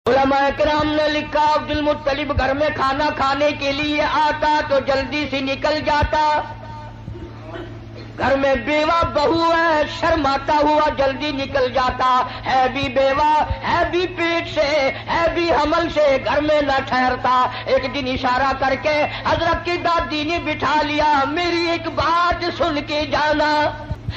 علماء کرام نے لکھا عبد المطلب گھر میں کھانا کھانے کے لیے آتا تو جلدی سے نکل جاتا. گھر میں بیوہ بہو ہے، شرماتا ہوا جلدی نکل جاتا. ہے بھی بیوہ، ہے بھی پیٹ سے، ہے بھی حمل سے، گھر میں نہ ٹھہرتا. ایک دن اشارہ کر کے حضرت کی دادی نے بٹھا لیا، میری ایک بات سن کے جانا.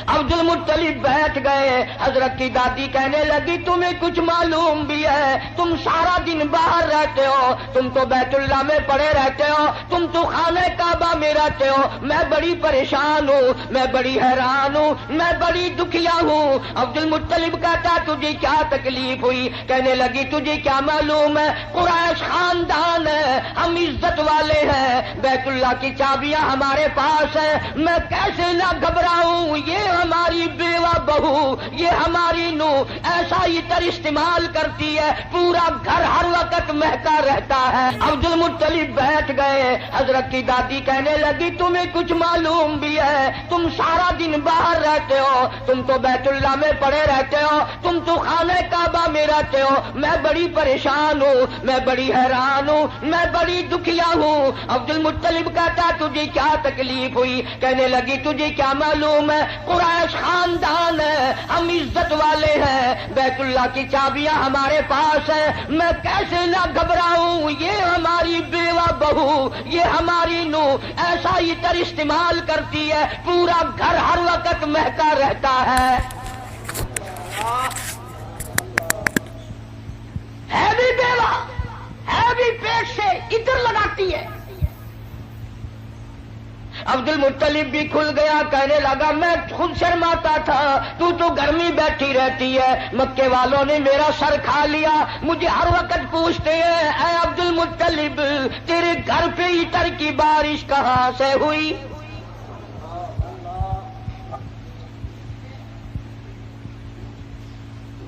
عبد المطلب بیٹھ گئے. حضرت کی دادی کہنے لگی تمہیں کچھ معلوم بھی ہے؟ تم سارا دن باہر رہتے ہو، تم تو بیت اللہ میں پڑے رہتے ہو، تم تو خانہ کعبہ میں رہتے ہو. میں بڑی پریشان ہوں، میں بڑی حیران ہوں، میں بڑی دکھیا ہوں. عبد المطلب کہتا تجھے کیا تکلیف ہوئی؟ کہنے لگی تجھے کیا معلوم ہے، قریش خاندان ہے، ہم عزت والے ہیں، بیت اللہ کی چابیاں ہمارے پاس ہیں، میں کیسے نہ گھبراؤں؟ یہ ہماری بیوہ بہو، یہ ہماری نو ایسا عطر استعمال کرتی ہے، پورا گھر ہر وقت مہکا رہتا ہے. عبد المطلب بیٹھ گئے. حضرت کی دادی کہنے لگی تمہیں کچھ معلوم بھی ہے؟ تم سارا دن باہر رہتے ہو، تم تو بیت اللہ میں پڑے رہتے ہو، تم تو خانہ کعبہ میں رہتے ہو. میں بڑی پریشان ہوں، میں بڑی حیران ہوں، میں بڑی دکھیا ہوں. عبد المطلب کہتا تجھے کیا تکلیف ہوئی؟ کہنے لگی تجھے کیا معلوم ہے، قریش خاندان ہے، ہم عزت والے ہیں، بیت اللہ کی چابیاں ہمارے پاس ہیں، میں کیسے نہ گھبراؤں؟ یہ ہماری بیوہ بہو، یہ ہماری نو ایسا عطر استعمال کرتی ہے، پورا گھر ہر وقت مہکا رہتا ہے. ہے بھی بیوہ، ہے بھی پیٹ سے، عطر لگاتی ہے. عبد المطلب بھی کھل گیا. کہنے لگا میں خود شرماتا تھا، تو گھر میں بیٹھی رہتی ہے، مکے والوں نے میرا سر کھا لیا، مجھے ہر وقت پوچھتے ہیں اے عبد المطلب تیرے گھر پہ عطر کی بارش کہاں سے ہوئی؟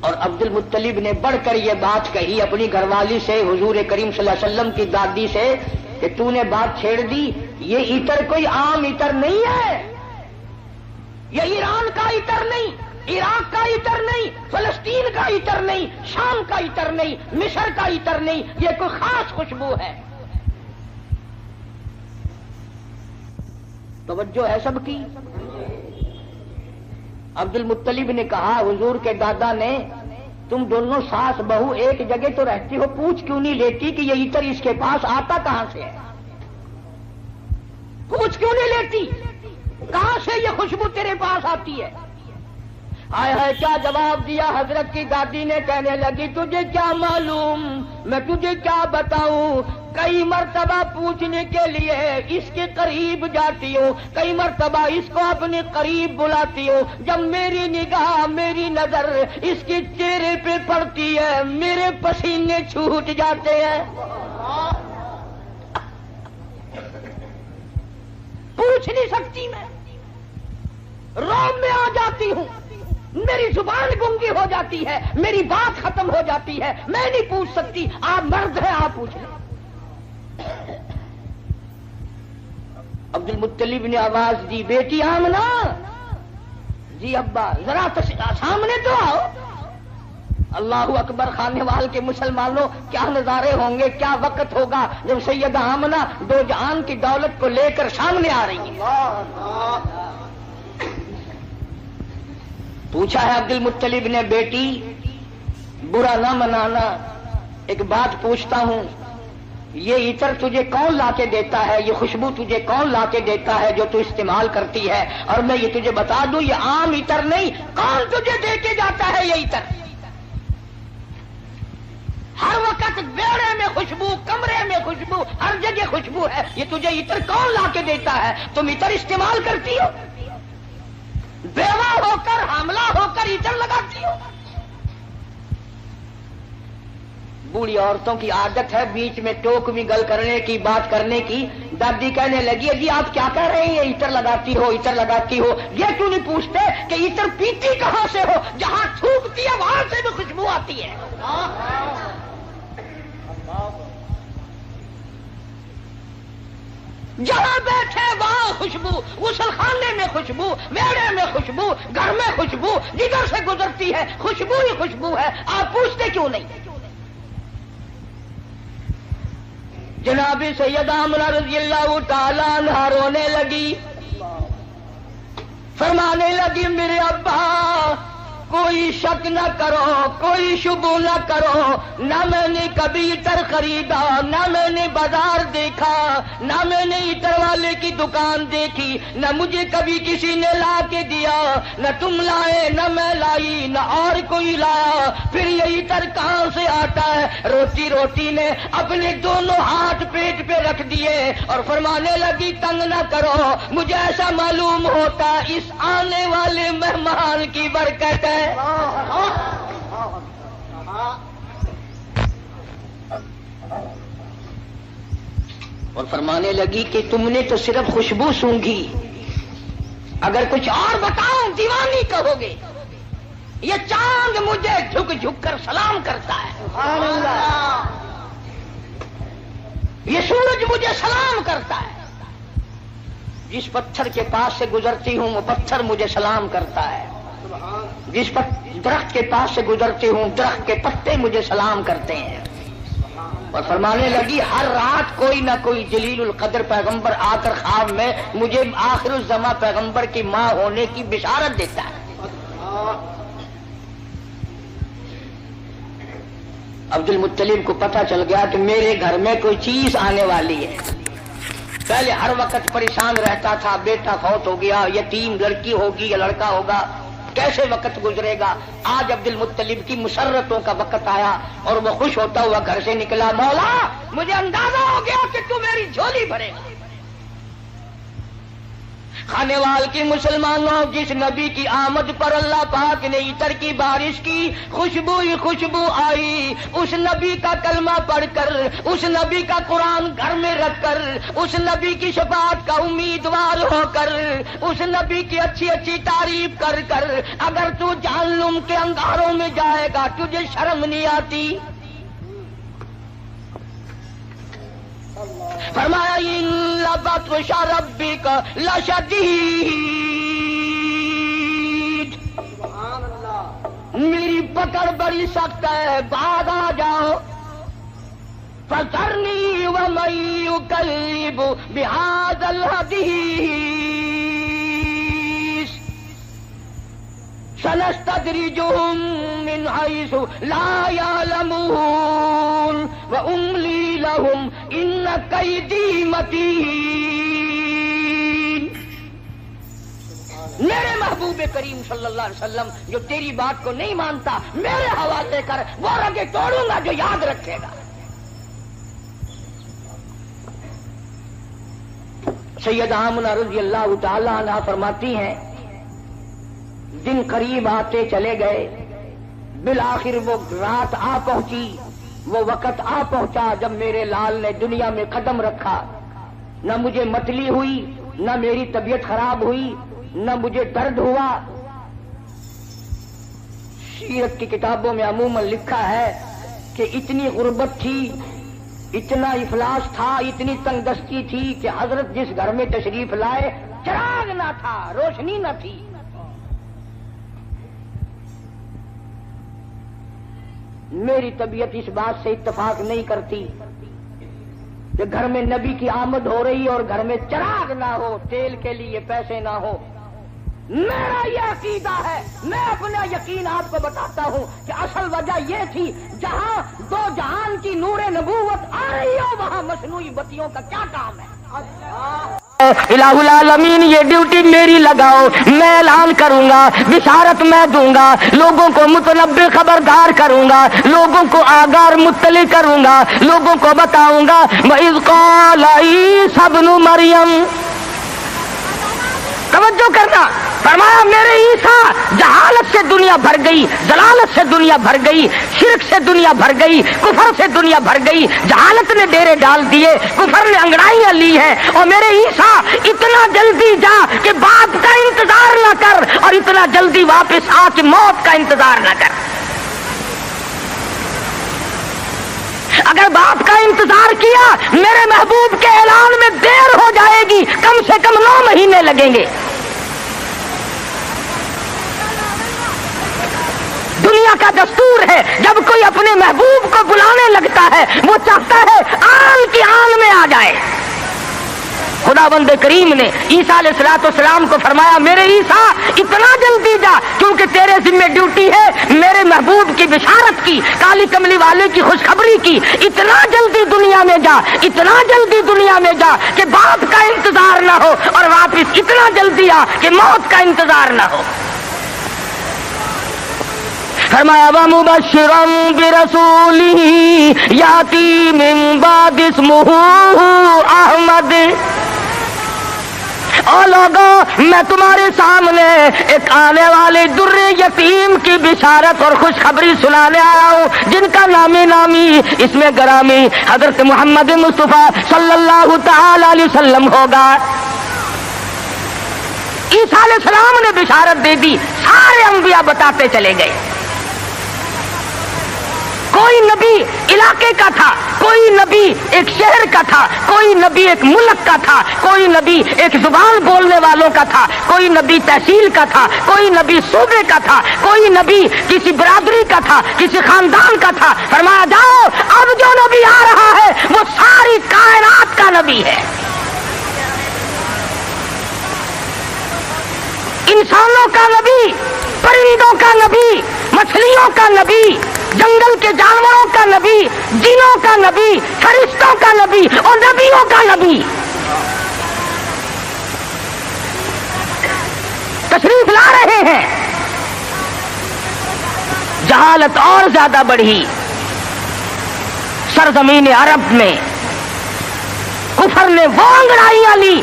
اور عبد المطلب نے بڑھ کر یہ بات کہی اپنی گھر والی سے، حضور کریم صلی اللہ علیہ وسلم کی دادی سے، کہ تو نے بات چھیڑ دی. یہ عطر کوئی عام عطر نہیں ہے، یہ ایران کا عطر نہیں، عراق کا عطر نہیں، فلسطین کا عطر نہیں، شام کا عطر نہیں، مصر کا عطر نہیں، یہ کوئی خاص خوشبو ہے. توجہ ہے سب کی؟ عبد المطلب نے کہا حضور کے دادا نے تم دونوں ساس بہو ایک جگہ تو رہتی ہو، پوچھ کیوں نہیں لیتی کہ یہ عطر اس کے پاس آتا کہاں سے ہے؟ پوچھ کیوں نہیں لیتی کہاں سے یہ خوشبو تیرے پاس آتی ہے؟ آئے ہے کیا جواب دیا حضرت کی دادی نے. کہنے لگی تجھے کیا معلوم، میں تجھے کیا بتاؤں؟ کئی مرتبہ پوچھنے کے لیے اس کے قریب جاتی ہوں، کئی مرتبہ اس کو اپنے قریب بلاتی ہوں. جب میری نگاہ، میری نظر اس کے چہرے پہ پڑتی ہے، میرے پسینے چھوٹ جاتے ہیں. پوچھ نہیں سکتی، میں روم میں آ جاتی ہوں، میری زبان گنگی ہو جاتی ہے، میری بات ختم ہو جاتی ہے، میں نہیں پوچھ سکتی. آپ مرد ہیں، آپ پوچھ لیں. عبد المطلب نے آواز دی بیٹی آمنہ. جی ابا ذرا سامنے تو آؤ. اللہ اکبر، خانے وال کے مسلمانوں کیا نظارے ہوں گے، کیا وقت ہوگا جب سیدہ آمنہ دو جہان کی دولت کو لے کر سامنے آ رہی ہیں. پوچھا ہے عبد المطلب نے بیٹی برا نہ منانا، ایک بات پوچھتا ہوں، یہ عطر تجھے کون لا کے دیتا ہے، یہ خوشبو تجھے کون لا کے دیتا ہے جو تو استعمال کرتی ہے؟ اور میں یہ تجھے بتا دوں یہ عام عطر نہیں، کون تجھے دے کے جاتا ہے یہ عطر؟ ہر وقت بیڑے میں خوشبو، کمرے میں خوشبو، ہر جگہ خوشبو ہے. یہ تجھے عطر کون لا کے دیتا ہے؟ تم عطر استعمال کرتی ہو، بیوہ ہو کر، حاملہ ہو کر عطر لگاتی ہو. بوڑھی عورتوں کی عادت ہے بیچ میں ٹوک بھی گل کرنے کی، بات کرنے کی. دادی کہنے لگی جی آپ کیا کہہ رہے ہیں، یہ عطر لگاتی ہو، عطر لگاتی ہو. یہ کیوں نہیں پوچھتے کہ عطر پیتی کہاں سے ہو؟ جہاں تھوکتی ہے وہاں سے بھی خوشبو آتی ہے. جہاں بیٹھے وہاں خوشبو، غسل خانے میں خوشبو، میڑے میں خوشبو، گھر میں خوشبو، جدھر سے گزرتی ہے خوشبو ہی خوشبو ہے. آپ پوچھتے کیوں نہیں؟ جناب سیدہ آمنہ رضی اللہ تعالیٰ عنہا رونے لگی، فرمانے لگی میرے ابا کوئی شک نہ کرو، کوئی شبہ نہ کرو، نہ میں نے کبھی عطر خریدا، نہ میں نے بازار دیکھا، نہ میں نے عطر والے کی دکان دیکھی، نہ مجھے کبھی کسی نے لا کے دیا، نہ تم لائے نہ میں لائی نہ اور کوئی لایا، پھر یہ عطر کہاں سے آتا ہے؟ روتی روتی نے اپنے دونوں ہاتھ پیٹ پہ رکھ دیے اور فرمانے لگی تنگ نہ کرو، مجھے ایسا معلوم ہوتا اس آنے والے مہمان کی برکت ہے۔ اور فرمانے لگی کہ تم نے تو صرف خوشبو سونگھی، اگر کچھ اور بتاؤں دیوانی کہو گے۔ یہ چاند مجھے جھک جھک کر سلام کرتا ہے، سبحان اللہ۔ یہ سورج مجھے سلام کرتا ہے، جس پتھر کے پاس سے گزرتی ہوں وہ پتھر مجھے سلام کرتا ہے، جس پر درخت کے پاس سے گزرتے ہوں درخت کے پتے مجھے سلام کرتے ہیں۔ اور فرمانے لگی ہر رات کوئی نہ کوئی جلیل القدر پیغمبر آ کر خواب میں مجھے آخر الزماں پیغمبر کی ماں ہونے کی بشارت دیتا ہے۔ عبد المطلب کو پتہ چل گیا کہ میرے گھر میں کوئی چیز آنے والی ہے۔ پہلے ہر وقت پریشان رہتا تھا، بیٹا فوت ہو گیا، یتیم لڑکی ہوگی یا لڑکا ہوگا، کیسے وقت گزرے گا۔ آج عبد المطلب کی مسرتوں کا وقت آیا اور وہ خوش ہوتا ہوا گھر سے نکلا، مولا مجھے اندازہ ہو گیا کہ تو میری جھولی بھرے گا۔ کھانے وال کی مسلمانوں، جس نبی کی آمد پر اللہ پاک نے عطر کی بارش کی، خوشبو ہی خوشبو آئی، اس نبی کا کلمہ پڑھ کر، اس نبی کا قرآن گھر میں رکھ کر، اس نبی کی شفاعت کا امیدوار ہو کر، اس نبی کی اچھی اچھی تعریف کر کر اگر تو جہنم کے انگاروں میں جائے گا تجھے شرم نہیں آتی؟ فرمایا ان بطش ربک لشدید، میری پکڑ بڑی سخت ہے، بعد آ جاؤ۔ فذرنی ومن یکذب بہذا الحدیث سنستدرجهم من حيث لا يعلمون وأملي لهم إن كيدي متين۔ میرے محبوب کریم صلی اللہ علیہ وسلم جو تیری بات کو نہیں مانتا میرے حوالے کر، وہ رگے توڑوں گا جو یاد رکھے گا۔ سیدہ آمنہ رضی اللہ تعالی عنہا فرماتی ہیں دن قریب آتے چلے گئے، بالآخر وہ رات آ پہنچی، وہ وقت آ پہنچا جب میرے لال نے دنیا میں قدم رکھا۔ نہ مجھے متلی ہوئی، نہ میری طبیعت خراب ہوئی، نہ مجھے درد ہوا۔ سیرت کی کتابوں میں عموماً لکھا ہے کہ اتنی غربت تھی، اتنا افلاس تھا، اتنی تنگ دستی تھی کہ حضرت جس گھر میں تشریف لائے چراغ نہ تھا، روشنی نہ تھی۔ میری طبیعت اس بات سے اتفاق نہیں کرتی کہ گھر میں نبی کی آمد ہو رہی اور گھر میں چراغ نہ ہو، تیل کے لیے پیسے نہ ہو۔ میرا یہ عقیدہ ہے، میں اپنا یقین آپ کو بتاتا ہوں کہ اصل وجہ یہ تھی جہاں دو جہان کی نور نبوت آ رہی ہو وہاں مصنوعی بتیوں کا کیا کام ہے؟ الہ العالمین یہ ڈیوٹی میری لگاؤ، میں اعلان کروں گا، بشارت میں دوں گا، لوگوں کو متنبع خبردار کروں گا، لوگوں کو آگار مطلع کروں گا، لوگوں کو بتاؤں گا وَإِذْ قَالَ عِیسیٰ ابْنُ مَرْیَم۔ توجہ کرنا، فرمایا میرے عیسیٰ جہالت سے دنیا بھر گئی، ضلالت سے دنیا بھر گئی، شرک سے دنیا بھر گئی، کفر سے دنیا بھر گئی، جہالت نے ڈیرے ڈال دیے، کفر نے انگڑائیاں لی ہیں، اور میرے عیسیٰ اتنا جلدی جا کہ باپ کا انتظار نہ کر، اور اتنا جلدی واپس آ کے موت کا انتظار نہ کر۔ اگر باپ کا انتظار کیا میرے محبوب کے اعلان میں دیر ہو جائے گی، کم سے کم 9 مہینے لگیں گے۔ دنیا کا دستور ہے جب کوئی اپنے محبوب کو بلانے لگتا ہے وہ چاہتا ہے آن کی آن خداوند کریم نے عیسیٰ علیہ السلام کو فرمایا میرے عیسیٰ اتنا جلدی جا کیونکہ تیرے ذمہ ڈیوٹی ہے میرے محبوب کی بشارت کی، کالی کملی والے کی خوشخبری کی، اتنا جلدی دنیا میں جا، اتنا جلدی دنیا میں جا کہ باپ کا انتظار نہ ہو اور واپس اتنا جلدی آ کہ موت کا انتظار نہ ہو۔ فرمایا وَمُبَشِّرًا بِرَسُولٍ يَأْتِي مِن بَعْدِ اسْمُهُ احمد۔ اور لوگوں میں تمہارے سامنے ایک آنے والے در یتیم کی بشارت اور خوشخبری سنانے آیا ہوں جن کا نامی اس میں گرامی حضرت محمد مصطفیٰ صلی اللہ تعالی علیہ وسلم ہوگا۔ عیسیٰ علیہ السلام نے بشارت دے دی، سارے انبیاء بتاتے چلے گئے۔ کوئی نبی علاقے کا تھا، کوئی نبی ایک شہر کا تھا، کوئی نبی ایک ملک کا تھا، کوئی نبی ایک زبان بولنے والوں کا تھا، کوئی نبی تحصیل کا تھا، کوئی نبی صوبے کا تھا، کوئی نبی کسی برادری کا تھا، کسی خاندان کا تھا۔ فرمایا جاؤ اب جو نبی آ رہا ہے وہ ساری کائنات کا نبی ہے، انسانوں کا نبی، پرندوں کا نبی، مچھلیوں کا نبی، جنگل کے جانوروں کا نبی، جنوں کا نبی، فرشتوں کا نبی اور نبیوں کا نبی۔ تشریف لا رہے ہیں۔ جہالت اور زیادہ بڑھی سرزمین عرب میں، کفر نے وہ انگڑائیاں لی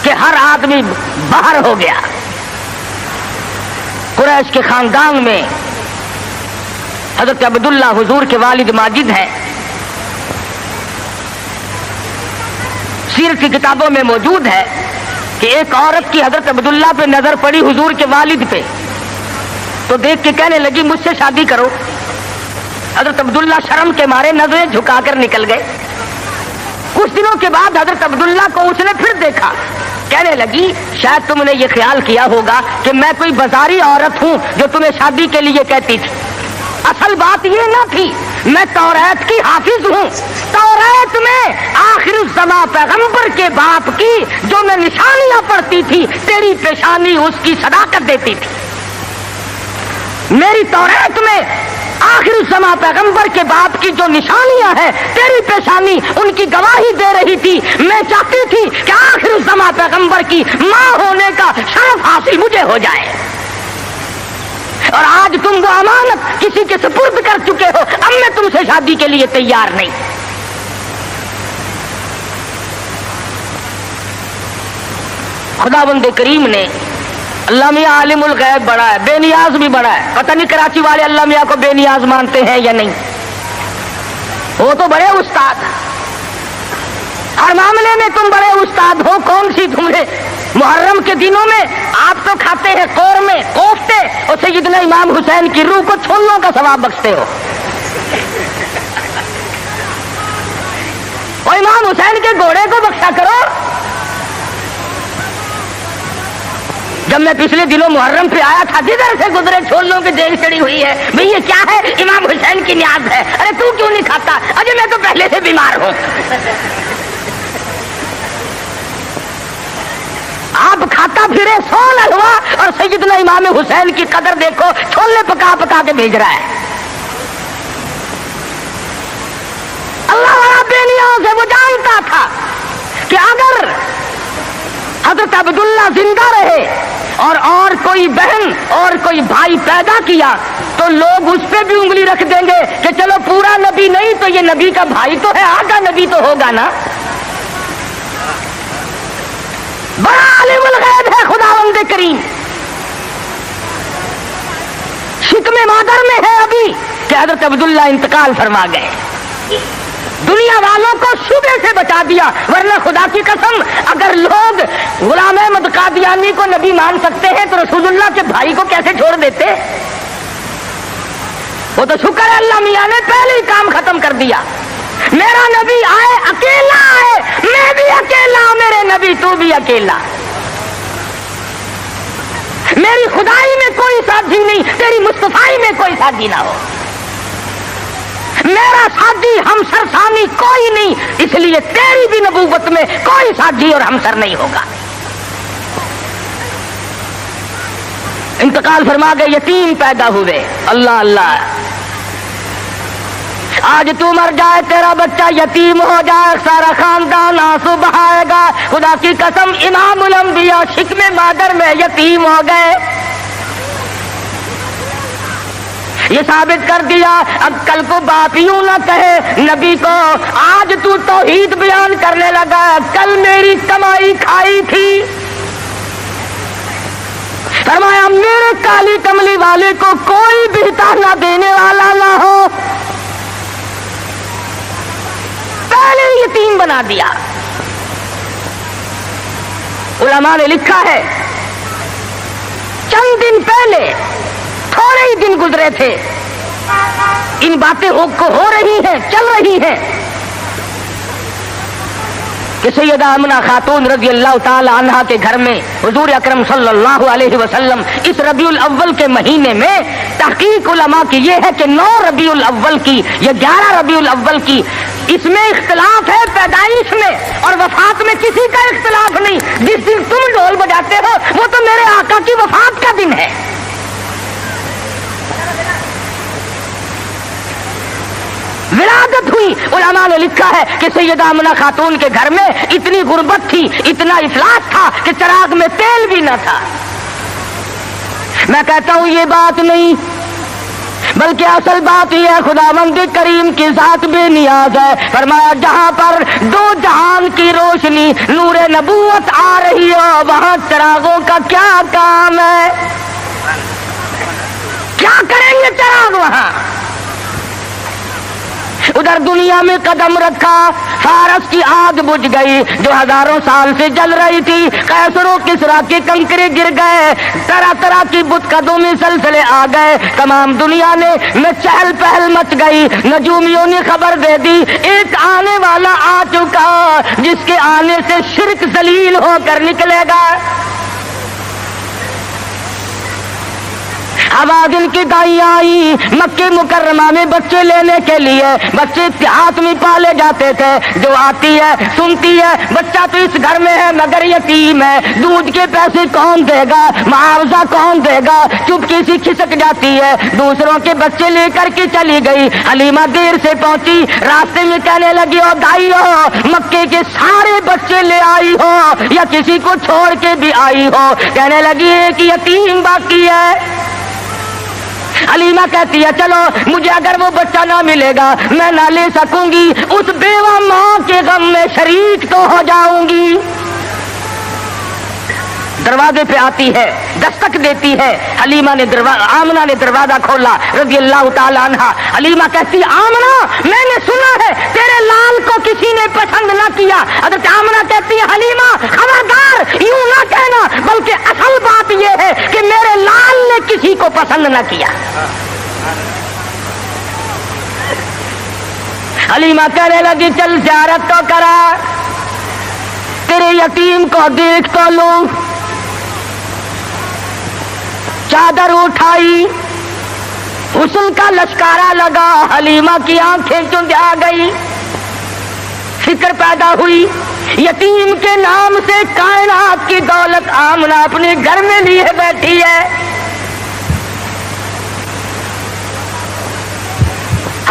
کہ ہر آدمی باہر ہو گیا۔ قریش کے خاندان میں حضرت عبداللہ حضور کے والد ماجد ہیں، سیرت کی کتابوں میں موجود ہے کہ ایک عورت کی حضرت عبداللہ پہ نظر پڑی حضور کے والد پہ، تو دیکھ کے کہنے لگی مجھ سے شادی کرو۔ حضرت عبداللہ شرم کے مارے نظریں جھکا کر نکل گئے۔ کچھ دنوں کے بعد حضرت عبداللہ کو اس نے پھر دیکھا، کہنے لگی شاید تم نے یہ خیال کیا ہوگا کہ میں کوئی بازاری عورت ہوں جو تمہیں شادی کے لیے کہتی تھی۔ اصل بات یہ نہ تھی، میں توریت کی حافظ ہوں، توریت میں آخر الزماں پیغمبر کے باپ کی جو میں نشانیاں پڑھتی تھی تیری پیشانی اس کی صداقت دیتی تھی۔ میری توریت میں آخر الزماں پیغمبر کے باپ کی جو نشانیاں ہیں تیری پیشانی ان کی گواہی دے رہی تھی۔ میں چاہتی تھی کہ آخر الزماں پیغمبر کی ماں ہونے کا شرف حاصل مجھے ہو جائے، اور آج تم وہ امانت کسی کے سپرد کر چکے ہو، اب میں تم سے شادی کے لیے تیار نہیں۔ خداوند کریم نے، اللہ میاں عالم الغیب بڑا ہے، بے نیاز بھی بڑا ہے، پتہ نہیں کراچی والے اللہ میاں کو بے نیاز مانتے ہیں یا نہیں، وہ تو بڑے استاد، ہر معاملے میں تم بڑے استاد ہو۔ کون سی تم نے محرم کے دنوں میں آپ تو کھاتے ہیں قورمے کوفتے اور سیدنا امام حسین کی روح کو چھولوں کا ثواب بخشتے ہو، اور امام حسین کے گھوڑے کو بخشا کرو۔ جب میں پچھلے دنوں محرم پہ آیا تھا، جدھر سے گزرے چھولوں کی دیگ چڑی ہوئی ہے، بھئی یہ کیا ہے؟ امام حسین کی نیاز ہے۔ ارے تو کیوں نہیں کھاتا؟ اجے میں تو پہلے سے بیمار ہوں۔ آپ کھاتا پھرے سول حلوا اور سیدنا امام حسین کی قدر دیکھو، چھولے پکا پکا کے بھیج رہا ہے۔ اللہ والا بے نیاز ہے، وہ جانتا تھا کہ اگر حضرت عبداللہ زندہ رہے اور کوئی بہن اور کوئی بھائی پیدا کیا تو لوگ اس پہ بھی انگلی رکھ دیں گے کہ چلو پورا نبی نہیں تو یہ نبی کا بھائی تو ہے، آدھا نبی تو ہوگا نا۔ بڑا عالم الغیب ہے خداوند کریم۔ شکم مادر میں ہے ابھی کہ حضرت عبداللہ انتقال فرما گئے، دنیا والوں کو شبے سے بچا دیا، ورنہ خدا کی قسم اگر لوگ غلام احمد قادیانی کو نبی مان سکتے ہیں تو رسول اللہ کے بھائی کو کیسے چھوڑ دیتے؟ وہ تو شکر ہے اللہ میاں نے پہلے ہی کام ختم کر دیا۔ میرا نبی آئے اکیلا آئے، میں بھی اکیلا، میرے نبی تو بھی اکیلا، میری خدائی میں کوئی ساتھی نہیں، تیری مصطفائی میں کوئی ساتھی نہ ہو، میرا ساتھی ہم سرسانی کوئی نہیں، اس لیے تیری بھی نبوت میں کوئی ساتھی اور ہمسر نہیں ہوگا۔ انتقال فرما گئے، یتیم پیدا ہوئے۔ اللہ اللہ، آج تو مر جائے، تیرا بچہ یتیم ہو جائے، سارا خاندان آنسو بہائے گا۔ خدا کی قسم، امام الانبیاء شکم مادر میں یتیم ہو گئے۔ یہ ثابت کر دیا اب کل کو باپ یوں نہ کہے نبی کو، آج تو توحید بیان کرنے لگا، کل میری کمائی کھائی تھی۔ فرمایا میرے کالی کملی والے کو کوئی بھی تانا دینے والا نہ ہو، پہلے یتیم بنا دیا۔ علماء نے لکھا ہے چند دن پہلے، تھوڑے ہی دن گزرے تھے، ان باتیں ہو رہی ہیں، چل رہی ہیں کہ سیدہ آمنہ خاتون رضی اللہ تعالی عنہا کے گھر میں حضور اکرم صلی اللہ علیہ وسلم اس ربیع الاول کے مہینے میں، تحقیق علماء کی یہ ہے کہ 9 ربیع الاول کی یا 11 ربیع الاول کی، اس میں اختلاف ہے پیدائش میں، اور وفات میں کسی کا اختلاف نہیں۔ جس دن تم ڈھول بجاتے ہو وہ تو میرے آقا کی وفات کا دن ہے۔ ولادت ہوئی۔ علماء نے لکھا ہے کہ سیدہ آمنہ خاتون کے گھر میں اتنی غربت تھی، اتنا افلاس تھا کہ چراغ میں تیل بھی نہ تھا۔ میں کہتا ہوں یہ بات نہیں، بلکہ اصل بات یہ ہے خداوند کریم کی ذات بے نیاز ہے۔ فرمایا جہاں پر 2 جہان کی روشنی نور نبوت آ رہی ہو، وہاں چراغوں کا کیا کام ہے؟ کیا کریں گے چراغ وہاں؟ ادھر دنیا میں قدم رکھا، فارس کی آگ بجھ گئی جو ہزاروں سال سے جل رہی تھی، قیصر و کسریٰ کے کنکرے گر گئے، طرح طرح کی بت قدوں میں سلسلے آ گئے، تمام دنیا میں چہل پہل مچ گئی۔ نجومیوں نے خبر دے دی ایک آنے والا آ چکا جس کے آنے سے شرک ذلیل ہو کر نکلے گا۔ آوازن کی دائیں آئی مکہ مکرمہ میں بچے لینے کے لیے، بچے ہاتھ میں پالے جاتے تھے، جو آتی ہے سنتی ہے بچہ تو اس گھر میں ہے مگر یتیم ہے، دودھ کے پیسے کون دے گا، معاوضہ کون دے گا، چپکی سی کھسک جاتی ہے، دوسروں کے بچے لے کر کے چلی گئی۔ حلیمہ دیر سے پہنچی، راستے میں کہنے لگی او دائی ہو، مکے کے سارے بچے لے آئی ہو یا کسی کو چھوڑ کے بھی آئی ہو؟ کہنے لگی ایک یتیم باقی ہے۔ حلیمہ کہتی ہے چلو مجھے اگر وہ بچہ نہ ملے گا میں نہ لے سکوں گی، اس بیوہ ماں کے غم میں شریک تو ہو جاؤں گی۔ دروازے پہ آتی ہے، دستک دیتی ہے، حلیمہ نے آمنہ نے دروازہ کھولا رضی اللہ تعالی عنہ۔ حلیمہ کہتی آمنہ میں نے سنا ہے تیرے لال کو کسی نے پسند نہ کیا۔ حضرت آمنہ کہتی ہے حلیمہ خبردار یوں نہ کہنا، بلکہ اصل بات یہ ہے کہ میرے لال نے کسی کو پسند نہ کیا۔ حلیمہ کہنے لگی چل زیارت تو کرا، تیرے یتیم کو دیکھ تو لوں۔ چادر اٹھائی، حسن کا لشکارا لگا، حلیمہ کی آنکھیں چندھا گئی، فکر پیدا ہوئی یتیم کے نام سے کائنات کی دولت آمنہ اپنے گھر میں لیے بیٹھی ہے۔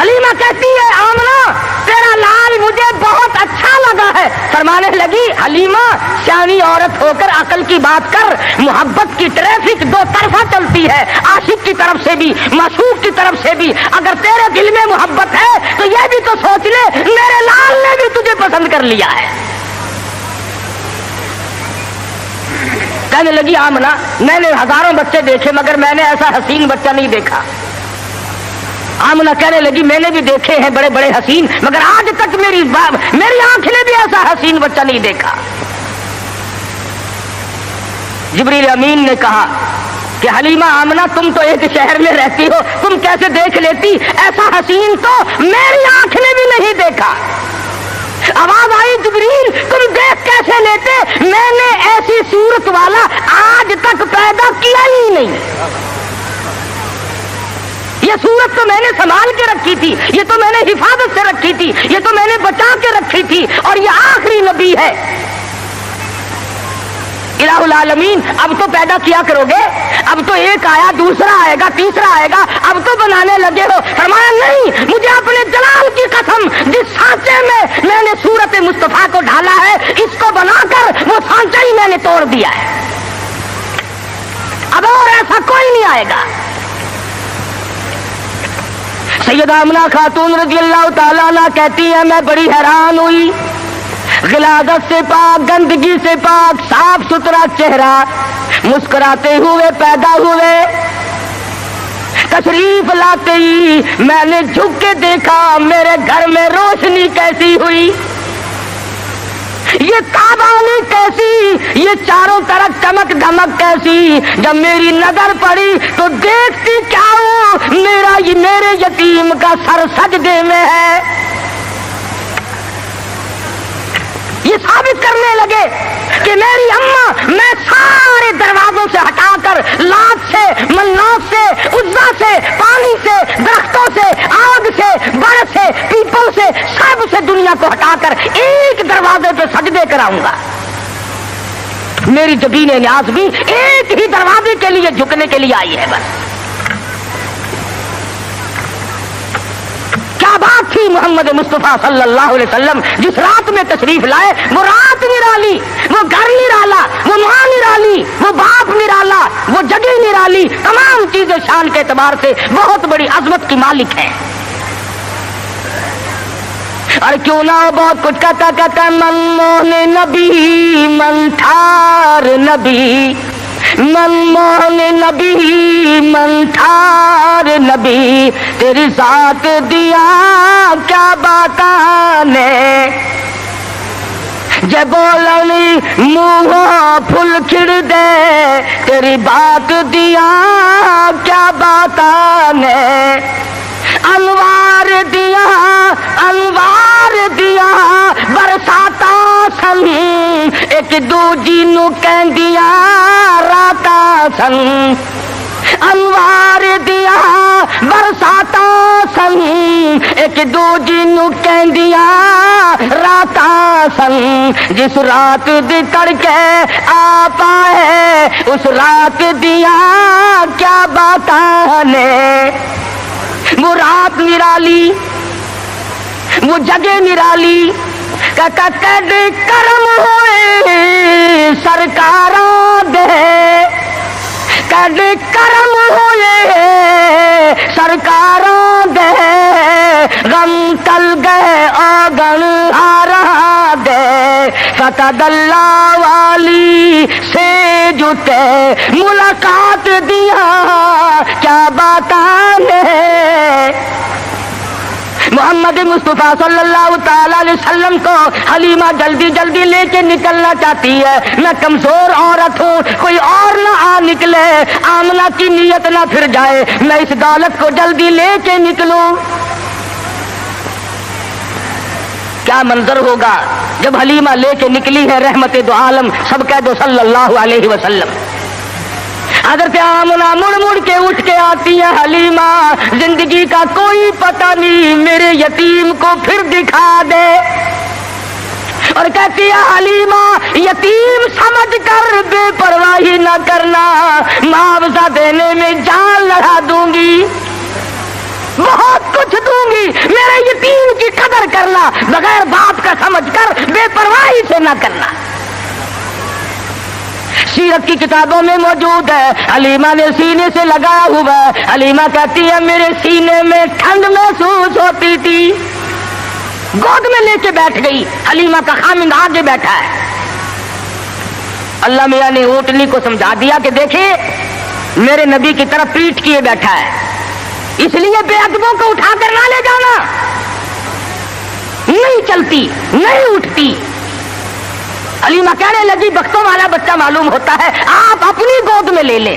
حلیمہ کہتی ہے آمنہ تیرا لال مجھے بہت اچھا لگا ہے۔ فرمانے لگی حلیمہ سیانی عورت ہو کر عقل کی بات کر، محبت کی ٹریفک 2 طرفہ چلتی ہے، عاشق کی طرف سے بھی معشوق کی طرف سے بھی۔ اگر تیرے دل میں محبت ہے تو یہ بھی تو سوچ لے میرے لال نے بھی تجھے پسند کر لیا ہے۔ کہنے لگی آمنہ میں نے ہزاروں بچے دیکھے مگر میں نے ایسا حسین بچہ نہیں دیکھا۔ آمنہ کہنے لگی میں نے بھی دیکھے ہیں بڑے بڑے حسین مگر آج تک میری آنکھ نے بھی ایسا حسین بچہ نہیں دیکھا۔ جبریل امین نے کہا کہ حلیمہ آمنہ تم تو ایک شہر میں رہتی ہو، تم کیسے دیکھ لیتی؟ ایسا حسین تو میری آنکھ نے بھی نہیں دیکھا۔ آواز آئی جبریل تم دیکھ کیسے لیتے؟ میں نے ایسی صورت والا آج تک پیدا کیا ہی نہیں۔ یہ صورت تو میں نے سنبھال کے رکھی تھی، یہ تو میں نے حفاظت سے رکھی تھی، یہ تو میں نے بچا کے رکھی تھی، اور یہ آخری نبی ہے الہ العالمین۔ اب تو پیدا کیا کرو گے، اب تو ایک آیا، دوسرا آئے گا، تیسرا آئے گا، اب تو بنانے لگے ہو۔ فرمایا نہیں، مجھے اپنے جلال کی قسم، جس سانچے میں نے صورت مصطفیٰ کو ڈھالا ہے، اس کو بنا کر وہ سانچہ ہی میں نے توڑ دیا ہے، اب اور ایسا کوئی نہیں آئے گا۔ سیدہ آمنہ خاتون رضی اللہ تعالیٰ عنہ کہتی ہیں میں بڑی حیران ہوئی، غلاظت سے پاک، گندگی سے پاک، صاف ستھرا چہرہ، مسکراتے ہوئے پیدا ہوئے، تشریف لاتے ہی میں نے جھک کے دیکھا میرے گھر میں روشنی کیسی ہوئی، یہ تابانی کیسی، یہ چاروں طرف چمک دھمک کیسی۔ جب میری نظر پڑی تو دیکھتی کیا ہوں، میرے یتیم کا سر سجدے میں ہے۔ یہ ثابت کرنے لگے کہ میری اماں، میں سارے دروازوں سے ہٹا کر، لات سے، منات سے، عزا سے، پانی سے، درختوں سے، آگ سے، برف سے، پیپل سے، سب سے دنیا کو ہٹا کر ایک دروازے پہ سجدے کراؤں گا۔ میری جبین نیاز بھی ایک ہی دروازے کے لیے جھکنے کے لیے آئی ہے بس۔ کیا بات تھی محمد مصطفیٰ صلی اللہ علیہ وسلم جس رات میں تشریف لائے، وہ رات نرالی، وہ گھر نرالا، وہ ماں نرالی، وہ باپ نرالا، وہ جگہ نرالی، تمام چیزیں شان کے اعتبار سے بہت بڑی عظمت کی مالک ہیں۔ اور کیوں نہ ہو بہت کچھ کہتا من موہن نبی، من ٹھار نبی، من موہن نبی، من ٹھار نبی، تیری ذات دیا کیا باتانے، جے بولنی منہ پھل کھڑ دے، تیری بات دیا کیا باتانے، انوار دیا، انوار دیا برساتا سن، ایک دوجی نو کہندیاں راتا سن، انوار دیا برساتا سن، ایک دوجی نو کہندیاں راتا سن، جس رات دی تڑکے آ پائے اس رات دیا کیا باتاں نے۔ وہ رات نرالی، وہ جگہ نرالی، کد کرم ہوئے سرکاراں دے، کد کرم ہوئے سرکاراں دے، غم تل گئے آگن ہارا دے، فتح اللہ والی سے جتے ملاقات دیا کیا باتاں نے۔ محمد مصطفیٰ صلی اللہ تعالی علیہ وسلم کو حلیمہ جلدی جلدی لے کے نکلنا چاہتی ہے، میں کمزور عورت ہوں، کوئی اور نہ آ نکلے، آمنہ کی نیت نہ پھر جائے، میں اس دولت کو جلدی لے کے نکلوں۔ کیا منظر ہوگا جب حلیمہ لے کے نکلی ہے رحمت دو عالم، سب کہہ دو صلی اللہ علیہ وسلم۔ حضرت آمنہ مڑ مڑ کے اٹھ کے آتی ہے، حلیمہ زندگی کا کوئی پتہ نہیں، میرے یتیم کو پھر دکھا دے، اور کہتی ہے حلیمہ یتیم سمجھ کر بے پرواہی نہ کرنا، معاوضہ دینے میں جان لڑا دوں گی، بہت کچھ دوں گی، میرے یتیم کی قدر کرنا، بغیر باپ کا سمجھ کر بے پرواہی سے نہ کرنا۔ سیرت کی کتابوں میں موجود ہے، حلیمہ نے سینے سے لگایا ہوا ہے، حلیمہ کہتی ہے میرے سینے میں ٹھنڈ محسوس ہوتی تھی، گود میں لے کے بیٹھ گئی، حلیمہ کا خامند آگے بیٹھا ہے۔ اللہ میاں نے اونٹنی کو سمجھا دیا کہ دیکھیں میرے نبی کی طرف پیٹھ کیے بیٹھا ہے، اس لیے بے ادبوں کو اٹھا کر نہ لے جانا، نہیں چلتی نہیں اٹھتی۔ حلیمہ کہنے لگی بختوں والا بچہ معلوم ہوتا ہے، آپ اپنی گود میں لے لیں۔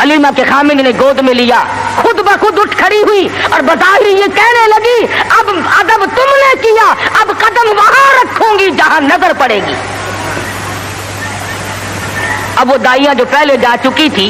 حلیمہ کے خامند نے گود میں لیا، خود بخود اٹھ کھڑی ہوئی اور بظاہر یہ کہنے لگی اب ادب تم نے کیا، اب قدم وہاں رکھوں گی جہاں نظر پڑے گی۔ اب وہ دائیاں جو پہلے جا چکی تھی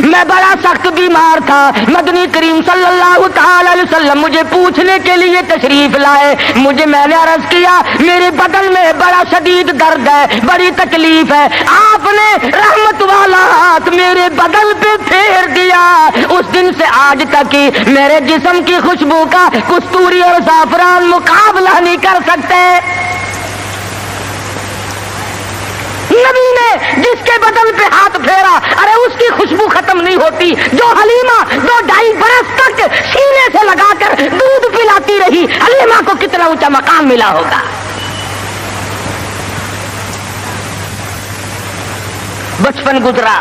میں بڑا سخت بیمار تھا، مدنی کریم صلی اللہ تعالی علیہ وسلم مجھے پوچھنے کے لیے تشریف لائے، میں نے عرض کیا میرے بدن میں بڑا شدید درد ہے، بڑی تکلیف ہے، آپ نے رحمت والا ہاتھ میرے بدن پہ پھیر دیا، اس دن سے آج تک ہی میرے جسم کی خوشبو کا کستوری اور زعفران مقابلہ نہیں کر سکتے۔ نبی نے جس کے بدن پہ ہاتھ پھیرا، ارے اس کی خوشبو ختم نہیں ہوتی، جو حلیمہ 2-2.5 برس تک سینے سے لگا کر دودھ پلاتی رہی، حلیمہ کو کتنا اونچا مقام ملا ہوگا۔ بچپن گزرا،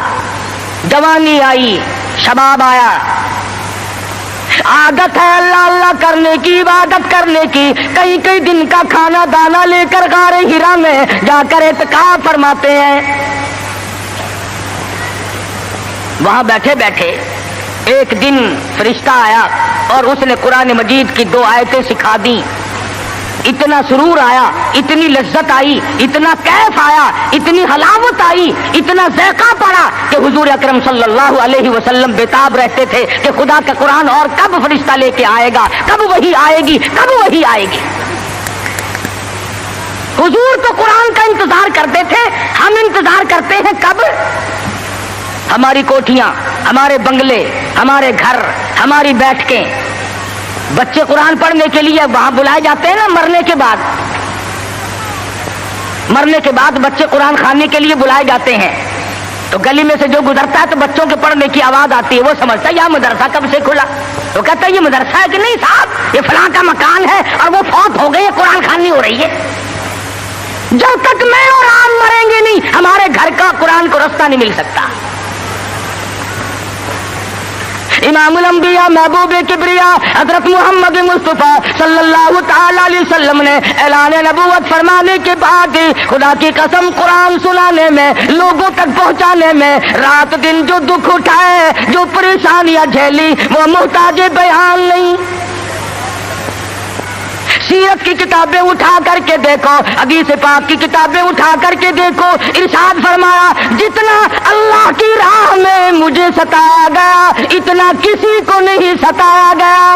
جوانی آئی، شباب آیا، عادت ہے اللہ اللہ کرنے کی، عبادت کرنے کی، کئی دن کا کھانا دانا لے کر غار ہرا میں جا کر اعتکاف فرماتے ہیں۔ وہاں بیٹھے بیٹھے ایک دن فرشتہ آیا اور اس نے قرآن مجید کی 2 آیتیں سکھا دی، اتنا سرور آیا، اتنی لذت آئی، اتنا کیف آیا، اتنی حلاوت آئی، اتنا ذائقہ پڑا کہ حضور اکرم صلی اللہ علیہ وسلم بےتاب رہتے تھے کہ خدا کا قرآن اور کب فرشتہ لے کے آئے گا، کب وہی آئے گی، کب وہی آئے گی۔ حضور تو قرآن کا انتظار کرتے تھے، ہم انتظار کرتے ہیں کب؟ ہماری کوٹھیاں، ہمارے بنگلے، ہمارے گھر، ہماری بیٹھکیں، بچے قرآن پڑھنے کے لیے وہاں بلائے جاتے ہیں نا، مرنے کے بعد بچے قرآن خانے کے لیے بلائے جاتے ہیں، تو گلی میں سے جو گزرتا ہے تو بچوں کے پڑھنے کی آواز آتی ہے، وہ سمجھتا ہے یہ مدرسہ کب سے کھلا، وہ کہتا ہے یہ مدرسہ ہے کہ نہیں صاحب، یہ فلاں کا مکان ہے اور وہ فوت ہو گئی ہے، قرآن خوانی ہو رہی ہے۔ جب تک میں اور آپ مریں گے نہیں، ہمارے گھر کا قرآن کو رستہ نہیں مل سکتا۔ امام الانبیاء محبوب کبریا حضرت محمد مصطفیٰ صلی اللہ تعالی علیہ وسلم نے اعلان نبوت فرمانے کے بعد خدا کی قسم قرآن سنانے میں، لوگوں تک پہنچانے میں، رات دن جو دکھ اٹھائے، جو پریشانیاں جھیلی، وہ محتاج بیان نہیں۔ سیرت کی کتابیں اٹھا کر کے دیکھو، حدیث پاک کی کتابیں اٹھا کر کے دیکھو، ارشاد فرمایا جتنا اللہ کی راہ میں مجھے ستایا گیا اتنا کسی کو نہیں ستایا گیا۔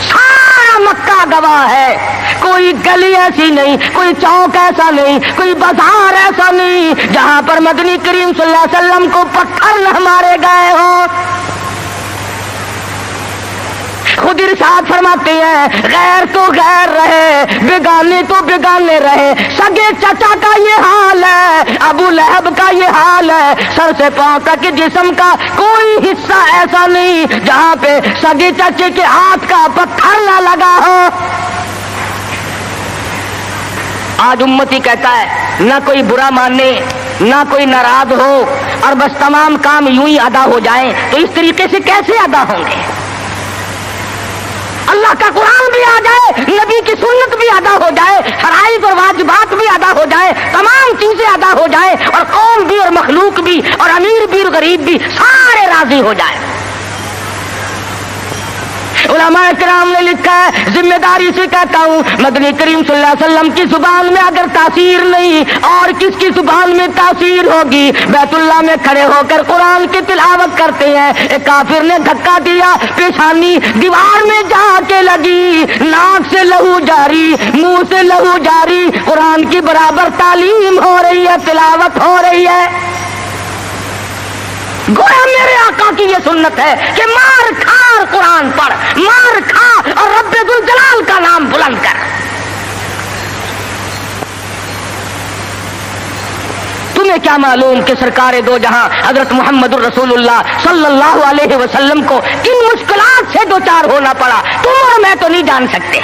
سارا مکہ گواہ ہے، کوئی گلی ایسی نہیں، کوئی چوک ایسا نہیں، کوئی بازار ایسا نہیں جہاں پر مدنی کریم صلی اللہ علیہ وسلم کو پتھر نہ مارے گئے ہوں۔ خود ارشاد فرماتے ہیں غیر تو غیر رہے، بیگانے تو بیگانے رہے، سگے چچا کا یہ حال ہے، ابو لہب کا یہ حال ہے، سر سے پاؤں تک جسم کا کوئی حصہ ایسا نہیں جہاں پہ سگے چچے کے ہاتھ کا پتھر نہ لگا ہو۔ آج امتی کہتا ہے نہ کوئی برا مانے، نہ کوئی ناراض ہو، اور بس تمام کام یوں ہی ادا ہو جائیں، تو اس طریقے سے کیسے ادا ہوں گے؟ اللہ کا قرآن بھی آ جائے، نبی کی سنت بھی ادا ہو جائے، فرائض اور واجبات بھی ادا ہو جائے، تمام چیزیں ادا ہو جائے، اور قوم بھی اور مخلوق بھی اور امیر بھی اور غریب بھی سارے راضی ہو جائے۔ علماء کرام نے لکھا ہے، ذمہ داری سے کہتا ہوں، مدنی کریم صلی اللہ علیہ وسلم کی زبان میں اگر تاثیر نہیں اور کس کی زبان میں تاثیر ہوگی؟ بیت اللہ میں کھڑے ہو کر قرآن کی تلاوت کرتے ہیں، ایک کافر نے دھکا دیا، پیشانی دیوار میں جا کے لگی، ناک سے لہو جاری، منہ سے لہو جاری، قرآن کی برابر تعلیم ہو رہی ہے، تلاوت ہو رہی ہے۔ گویا میرے آقا کی یہ سنت ہے کہ مار کھا اور قرآن پڑھ، مار کھا اور رب ذوالجلال کا نام بلند کر۔ تمہیں کیا معلوم کہ سرکار دو جہاں حضرت محمد الرسول اللہ صلی اللہ علیہ وسلم کو کن مشکلات سے دوچار ہونا پڑا، تم اور میں تو نہیں جان سکتے۔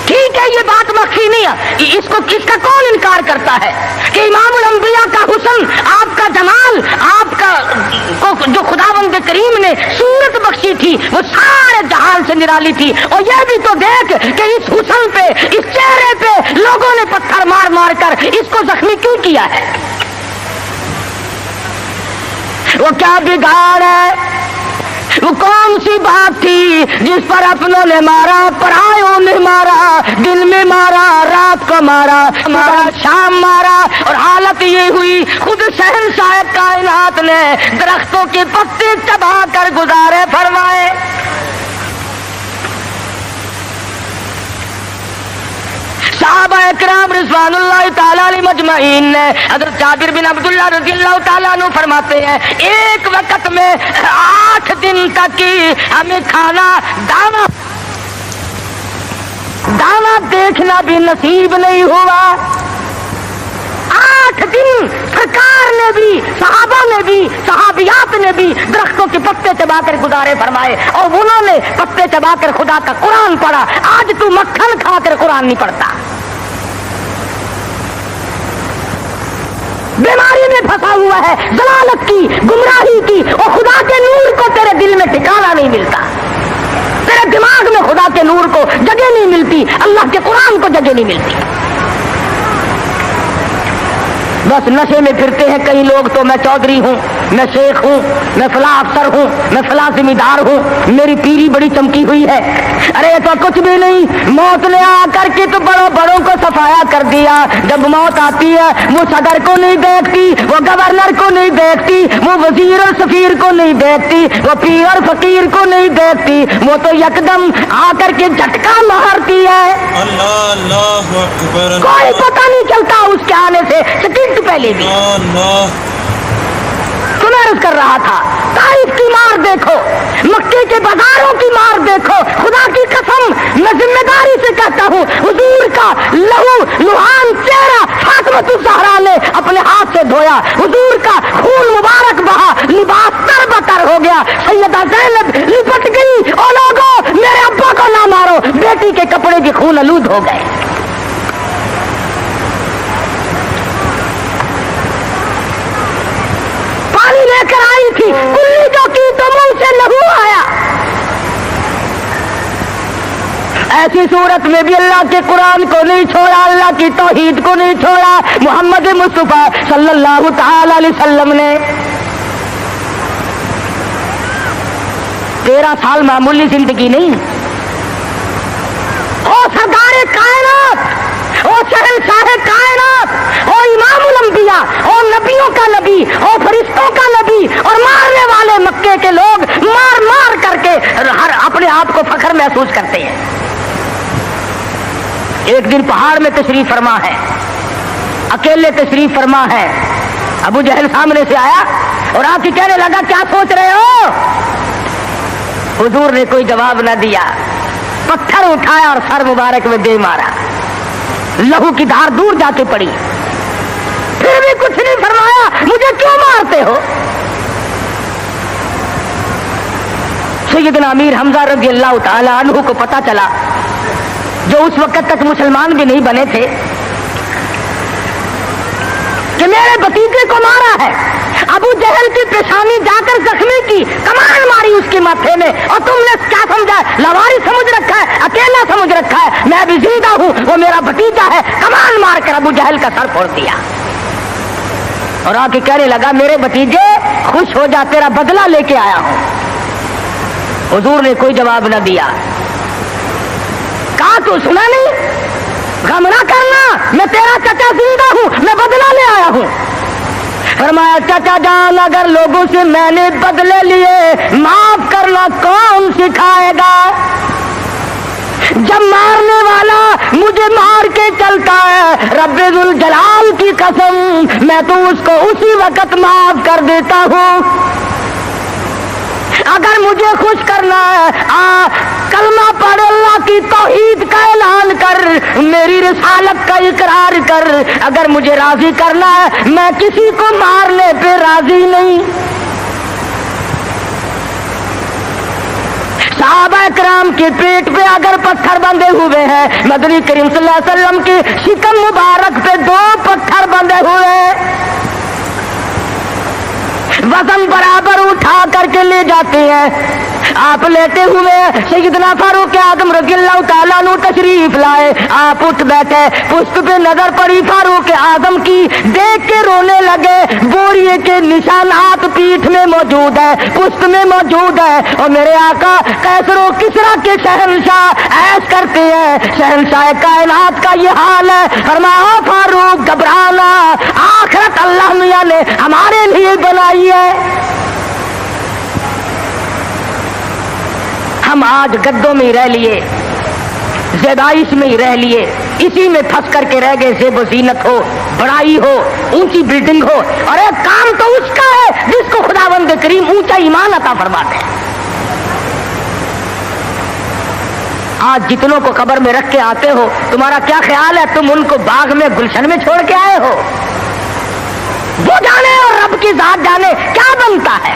ٹھیک ہے، یہ بات مخفی نہیں ہے، اس کا کون انکار کرتا ہے کہ امام الانبیاء کا حسن، آپ کا جمال، آپ کا جو خداوند کریم نے صورت بخشی تھی وہ سارے جہان سے نرالی تھی، اور یہ بھی تو دیکھ کہ اس حسن پہ، اس چہرے پہ لوگوں نے پتھر مار مار کر اس کو زخمی کیوں کیا ہے؟ وہ کیا بگاڑ ہے؟ وہ کون سی بات تھی جس پر اپنوں نے مارا، پرایوں نے مارا، دن میں مارا، رات کو کو مارا، ہمارا شام مارا، اور حالت یہ ہوئی خود شہنشاہ کائنات نے درختوں کے پتے چبا کر گزارے فرمائے۔ صحابہ کرام رضوان اللہ تعالیٰ علیہ مجمعین نے حضرت جابر بن عبداللہ رضی اللہ تعالیٰ عنہ فرماتے ہیں ایک وقت میں 8 دن تک کی ہمیں کھانا دانا دیکھنا بھی نصیب نہیں ہوا۔ 8 دن سرکار نے بھی، صحابہ نے بھی، صحابیات نے بھی درختوں کے پتے چبا کر گزارے فرمائے، اور انہوں نے پتے چبا کر خدا کا قرآن پڑھا۔ آج تو مکھن کھا کر قرآن نہیں پڑھتا، بیماری میں پھنسا ہوا ہے، ضلالت کی، گمراہی کی، اور خدا کے نور کو تیرے دل میں ٹھکانا نہیں ملتا، تیرے دماغ میں خدا کے نور کو جگہ نہیں ملتی، اللہ کے قرآن کو جگہ نہیں ملتی۔ بس نشے میں پھرتے ہیں کئی لوگ، تو میں چودھری ہوں، میں شیخ ہوں، میں فلاں افسر ہوں، میں فلاں ذمہ دار ہوں، میری پیری بڑی چمکی ہوئی ہے۔ ارے تو کچھ بھی نہیں، موت نے آ کر کے تو بڑوں کو صفایا کر دیا۔ جب موت آتی ہے وہ صدر کو نہیں دیکھتی، وہ گورنر کو نہیں دیکھتی، وہ وزیر اور سفیر کو نہیں دیکھتی، وہ پیر اور فقیر کو نہیں دیکھتی، وہ تو یکدم آ کر کے جھٹکا مارتی ہے۔ اللہ اللہ اکبر، کوئی پتہ نہیں چلتا اس کے آنے سے سیکنڈ پہلے بھی۔ اللہ تمہیں عرض کر رہا تھا طائف کی مار دیکھو، مکے کے بازاروں کی مار دیکھو، خدا کی قسم میں ذمہ داری سے کہتا ہوں حضور کا لہو لہان چہرہ فاطمہ الزہرا نے اپنے ہاتھ سے دھویا، حضور کا خون مبارک بہا، لباس تر بتر ہو گیا، سیدہ زینب لپٹ گئی، او لوگو میرے ابا کو نہ مارو، بیٹی کے کپڑے بھی خون آلود ہو گئے۔ پانی لے کر آئی تھی، کلی جو کی تو منہ سے لہو آیا۔ ایسی صورت میں بھی اللہ کے قرآن کو نہیں چھوڑا، اللہ کی توحید کو نہیں چھوڑا۔ محمد مصطفیٰ صلی اللہ تعالی علیہ وسلم نے 13 سال معمولی زندگی نہیں، او سردار کائنات، او شہنشاہ کائنات، او امام الانبیاء، او نبیوں کا نبی، او فرشتوں کا نبی، اور مارنے والے مکے کے لوگ مار مار کر کے ہر اپنے آپ کو فخر محسوس کرتے ہیں۔ ایک دن پہاڑ میں تشریف فرما ہے، اکیلے تشریف فرما ہے، ابو جہل سامنے سے آیا اور آ کے کہنے لگا کیا سوچ رہے ہو؟ حضور نے کوئی جواب نہ دیا، پتھر اٹھایا اور سر مبارک میں دے مارا، لہو کی دھار دور جا کے پڑی، پھر بھی کچھ نہیں فرمایا، مجھے کیوں مارتے ہو؟ سیدنا امیر حمزہ رضی اللہ تعالی عنہ کو پتا چلا، جو اس وقت تک مسلمان بھی نہیں بنے تھے، کہ میرے بھتیجے کو مارا ہے۔ ابو جہل کی پیشانی جا کر زخمی کی، کمان ماری اس کے ماتھے میں، اور تم نے کیا سمجھا؟ لواری سمجھ رکھا ہے، اکیلا سمجھ رکھا ہے، میں بھی زندہ ہوں، وہ میرا بھتیجا ہے۔ کمان مار کر ابو جہل کا سر پھوڑ دیا، اور آ کے کہنے لگا میرے بھتیجے خوش ہو جا، تیرا بدلہ لے کے آیا ہوں۔ حضور نے کوئی جواب نہ دیا، کہا تو سنا نہیں؟ غم نہ کرنا، میں تیرا چچا زندہ ہوں، میں بدلہ لے آیا ہوں۔ فرمایا چچا جان اگر لوگوں سے میں نے بدلے لیے، معاف کرنا کون سکھائے گا؟ جب مارنے والا مجھے مار کے چلتا ہے، رب ذوالجلال کی قسم میں تو اس کو اسی وقت معاف کر دیتا ہوں۔ اگر مجھے خوش کرنا ہے، کلمہ پڑھ، اللہ کی توحید کا اعلان کر، میری رسالت کا اقرار کر۔ اگر مجھے راضی کرنا ہے، میں کسی کو مارنے پہ راضی نہیں۔ صحابہ کرام کے پیٹ پہ اگر پتھر بندھے ہوئے ہیں، مدنی کریم صلی اللہ علیہ وسلم کی شکم مبارک پہ 2 پتھر بندھے ہوئے ہیں، وزن برابر اٹھا کر کے لے جاتے ہیں۔ آپ لیتے ہوئے سیدنا فاروق اعظم رضی اللہ تعالیٰ عنہ تشریف لائے. آپ اٹھ بیٹھے, پشت پہ نظر پڑی فاروق اعظم کی, دیکھ کے رونے لگے. بوریے کے نشانات پیٹھ میں موجود ہے, پشت میں موجود ہے. اور میرے آقا کیسر و کسرا کے شہنشاہ ایش کرتے ہیں, شہنشاہ کائنات کا یہ حال ہے. فرمایا فاروق گھبرانا, آخرت اللہ میاں نے ہمارے لیے بنائی ہے. ہم آج گدوں میں ہی رہ لیے, زیبائش میں ہی رہ لیے, اسی میں پھنس کر کے رہ گئے. زیب و زینت ہو, بڑائی ہو, اونچی بلڈنگ ہو, اور ایک کام تو اس کا ہے جس کو خداوند کریم اونچا ایمان عطا فرماتے ہیں. آج جتنوں کو قبر میں رکھ کے آتے ہو, تمہارا کیا خیال ہے تم ان کو باغ میں گلشن میں چھوڑ کے آئے ہو؟ وہ جانے اور رب کی ذات جانے کیا بنتا ہے.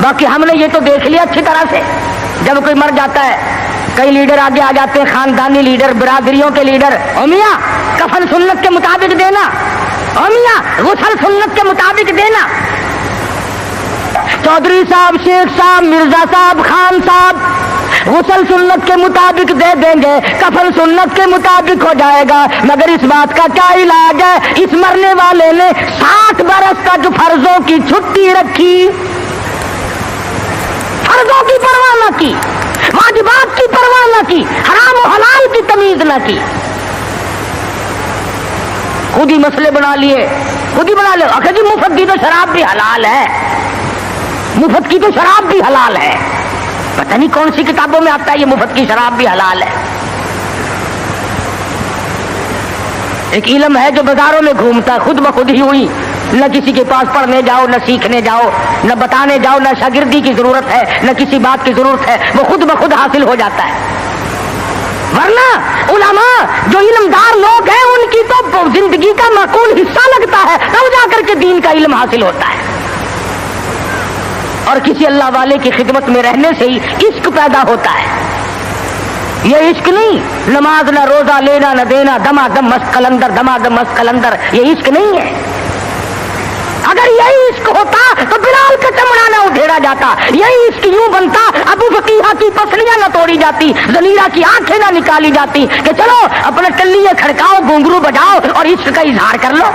باقی ہم نے یہ تو دیکھ لیا اچھی طرح سے, جب کوئی مر جاتا ہے کئی لیڈر آگے آ جاتے ہیں, خاندانی لیڈر, برادریوں کے لیڈر. او میاں کفن سنت کے مطابق دینا, او میاں غسل سنت کے مطابق دینا. چودھری صاحب, شیخ صاحب, مرزا صاحب, خان صاحب غسل سنت کے مطابق دے دیں گے, کفن سنت کے مطابق ہو جائے گا. مگر اس بات کا کیا علاج ہے؟ اس مرنے والے نے 60 برس تک فرضوں کی چھٹی رکھی, فرضوں کی پرواہ نہ کی, واجبات کی پرواہ نہ کی, حرام و حلال کی تمیز نہ کی. خود ہی مسئلے بنا لیے, خود ہی بنا لے. آخر جی مفت کی تو شراب بھی حلال ہے, مفت کی تو شراب بھی حلال ہے. پتہ نہیں کون سی کتابوں میں آتا ہے یہ مفت کی شراب بھی حلال ہے. ایک علم ہے جو بازاروں میں گھومتا ہے, خود بخود ہی ہوئی, نہ کسی کے پاس پڑھنے جاؤ, نہ سیکھنے جاؤ, نہ بتانے جاؤ, نہ شاگردی کی ضرورت ہے, نہ کسی بات کی ضرورت ہے, وہ خود بخود حاصل ہو جاتا ہے. ورنہ علماء جو علمدار لوگ ہیں ان کی تو زندگی کا معقول حصہ لگتا ہے, تب جا کر کے دین کا علم حاصل ہوتا ہے. اور کسی اللہ والے کی خدمت میں رہنے سے ہی عشق پیدا ہوتا ہے. یہ عشق نہیں, نماز نہ روزہ, لینا نہ دینا, دما دم مست قلندر, دما دم مست قلندر, یہ عشق نہیں ہے. اگر یہی عشق ہوتا تو بلال کا چمڑا نہ ادھیڑا جاتا, یہی عشق یوں بنتا ابو فقیہ کی پسلیاں نہ توڑی جاتی, زنیرہ کی آنکھیں نہ نکالی جاتی کہ چلو اپنے ٹلیے کھڑکاؤ, گھنگرو بجاؤ اور عشق کا اظہار کر لو.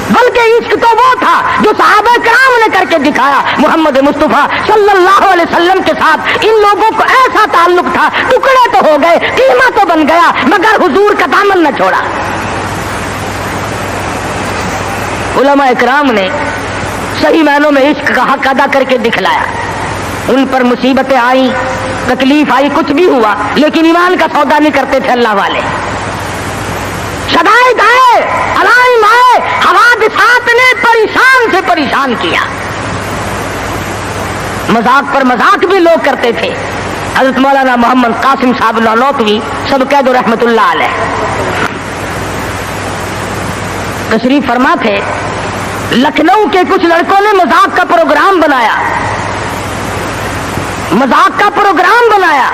بلکہ عشق تو وہ تھا جو صحابہ کرام نے کر کے دکھایا. محمد مصطفیٰ صلی اللہ علیہ وسلم کے ساتھ ان لوگوں کو ایسا تعلق تھا, ٹکڑے تو ہو گئے, قیمہ تو بن گیا, مگر حضور کا دامن نہ چھوڑا. علماء اکرام نے صحیح معنوں میں عشق کا حق ادا کر کے دکھلایا. ان پر مصیبتیں آئیں, تکلیف آئی, کچھ بھی ہوا, لیکن ایمان کا سودا نہیں کرتے تھے اللہ والے. شدائد آئے, علائم آئے, حوادثات نے پریشان سے پریشان کیا. مذاق پر مذاق بھی لوگ کرتے تھے. حضرت مولانا محمد قاسم صاحب نانوتوی سب قید رحمت اللہ علیہ تشریف فرما تھے. لکھنؤ کے کچھ لڑکوں نے مذاق کا پروگرام بنایا, مذاق کا پروگرام بنایا,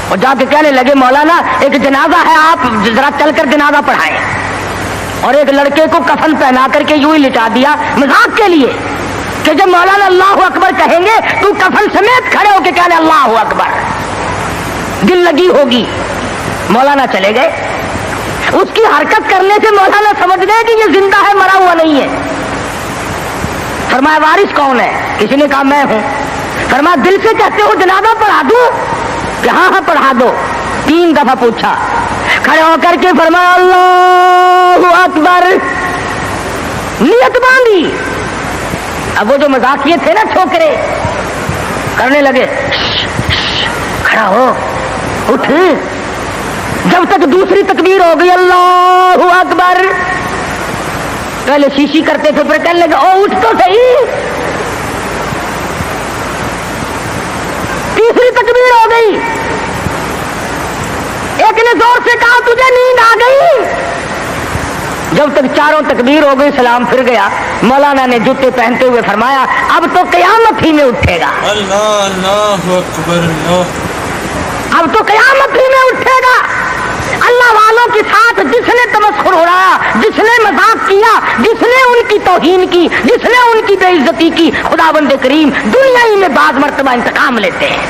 اور جا کے کہنے لگے مولانا ایک جنازہ ہے, آپ ذرا چل کر جنازہ پڑھائیں. اور ایک لڑکے کو کفن پہنا کر کے یوں ہی لٹا دیا مذاق کے لیے کہ جب مولانا اللہ اکبر کہیں گے تو کفن سمیت کھڑے ہو کے کہنے اللہ اکبر, دل لگی ہوگی. مولانا چلے گئے. اس کی حرکت کرنے سے مولانا سمجھ گئے کہ یہ زندہ ہے, مرا ہوا نہیں ہے. فرمایا وارث کون ہے؟ کسی نے کہا میں ہوں. فرمایا دل سے کہتے ہو جنازہ پڑھا دوں؟ کہ ہاں ہاں پڑھا دو. 3 دفعہ پوچھا, کھڑے ہو کر کے فرمایا اللہ اکبر, نیت باندھی. اب وہ جو مذاقیے تھے نا چھوکرے کرنے لگے, کھڑا ہو, اٹھ. جب تک دوسری تکبیر ہو گئی اللہ اکبر, پہلے شیشی کرتے تھے, پھر کہنے لگے او اٹھ تو صحیح. تیسری تکبیر ہو گئی, ایک نے زور سے کہا تجھے نیند آ گئی. جب تک 4 تکبیر ہو گئی سلام پھر گیا. مولانا نے جوتے پہنتے ہوئے فرمایا اب تو قیامت ہی میں اٹھے گا. اللہ اللہ اکبر اللہ. اب تو قیامت ہی میں اٹھے گا. اللہ والوں کے ساتھ جس نے تمسخر اڑایا، جس نے مذاق کیا، جس نے ان کی توہین کی، جس نے ان کی بے عزتی کی، خداوند کریم دنیا ہی میں بعض مرتبہ انتقام لیتے ہیں۔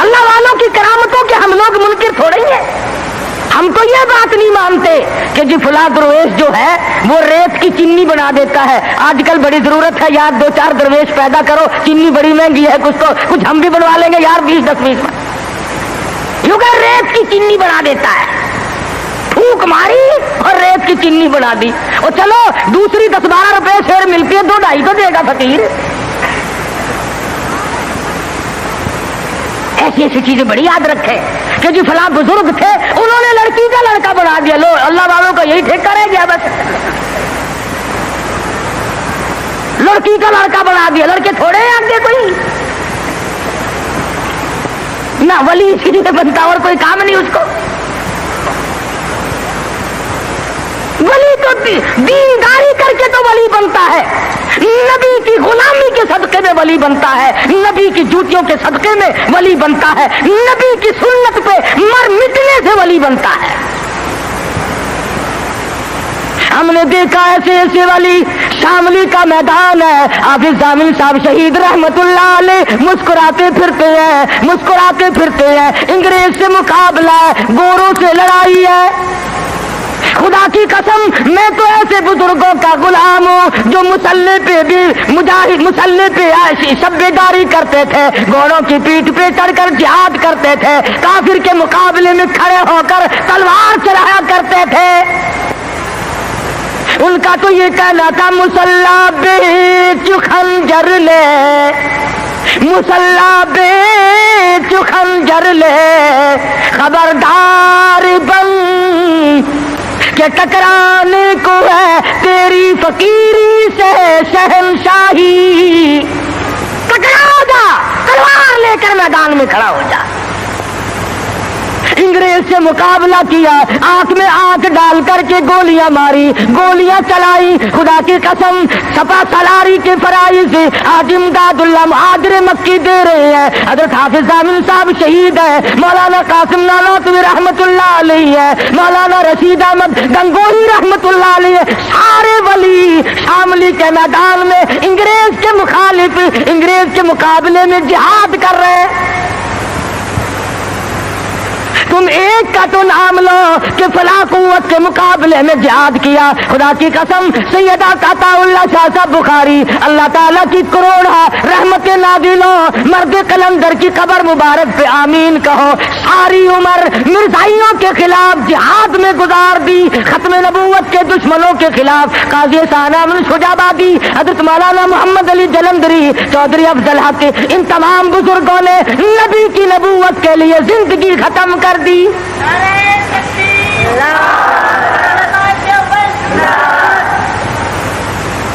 اللہ والوں کی کرامتوں کے ہم لوگ منکر تھوڑے ہی ہیں۔ ہم تو یہ بات نہیں مانتے کہ جی فلاں درویش جو ہے وہ ریت کی چینی بنا دیتا ہے۔ آج کل بڑی ضرورت ہے یار 2-4 درویش پیدا کرو، چینی بڑی مہنگی ہے، کچھ ہم بھی بنوا لیں گے یار 20-10 میں، کیونکہ ریت کی چینی بنا دیتا ہے۔ پھونک ماری اور ریت کی چینی بنا دی، اور چلو دوسری 10-12 روپے شیر ملتی ہے، 2-2.5 تو دے گا فقیر۔ ایسی ایسی چیزیں بڑی یاد رکھے کہ جی فلاں بزرگ تھے، انہوں نے لڑکی کا لڑکا بنا دیا، لو اللہ والوں کا یہی ٹھیکہ رہ گیا بس، لڑکی کا لڑکا بنا دیا۔ لڑکے تھوڑے ہیں آگے کوئی نہ، ولی اسی لیے بنتا اور کوئی کام نہیں اس کو۔ ولی تو دینداری کر کے تو ولی بنتا ہے، نبی کی غلامی کے صدقے میں ولی بنتا ہے، نبی کی جوتیوں کے صدقے میں ولی بنتا ہے، نبی کی سنت پہ مر مٹنے سے ولی بنتا ہے۔ ہم نے دیکھا ایسے ایسے ولی، شاملی کا میدان ہے، حافظ ضامن صاحب شہید رحمت اللہ علیہ مسکراتے پھرتے ہیں، مسکراتے پھرتے ہیں، انگریز سے مقابلہ ہے، گوروں سے لڑائی ہے۔ خدا کی قسم میں تو ایسے بزرگوں کا غلام ہوں جو مسلح پہ بھی مجاہد، مسلح پہ شبیداری کرتے تھے، گھوڑوں کی پیٹھ پہ چڑھ کر جہاد کرتے تھے، کافر کے مقابلے میں کھڑے ہو کر تلوار چلایا کرتے تھے۔ ان کا تو یہ کہنا تھا مسلح بیچ خنجر لے، مسلح بیچ خنجر لے، خبردار بن کہ ٹکرانے کو ہے تیری فقیری سے شہنشاہی۔ ٹکرا جا، تلوار لے کر میدان میں کھڑا ہو جا۔ انگریز سے مقابلہ کیا، آنکھ میں آنکھ ڈال کر کے گولیاں ماری، گولیاں چلائی، خدا کی قسم سپا سالاری کے فرائض آج امداد اللہ مہاجر مکی دے رہے ہیں۔ حضرت حافظ ضامن صاحب شہید ہے، مولانا قاسم نانوتوی رحمت اللہ علیہ ہے، مولانا رشید احمد گنگوہی رحمت اللہ علیہ، سارے ولی شاملی کے میدان میں انگریز کے مخالف، انگریز کے مقابلے میں جہاد کر رہے ہیں۔ تم ایک کا تو نام لو کہ فلاں قوت کے مقابلے میں جہاد کیا۔ خدا کی قسم سیدہ عطا اللہ شاہ صاحب بخاری اللہ تعالیٰ کی کروڑا رحمت نازل ہو، مرد قلندر کی قبر مبارک پہ آمین کہو، ساری عمر مرزائیوں کے خلاف جہاد میں گزار دی، ختم نبوت کے دشمنوں کے خلاف قاضی ثانیہ شجابادی، حضرت مولانا محمد علی جلندری، چودھری افضل حق، ان تمام بزرگوں نے نبی کی نبوت کے لیے زندگی ختم کر دی۔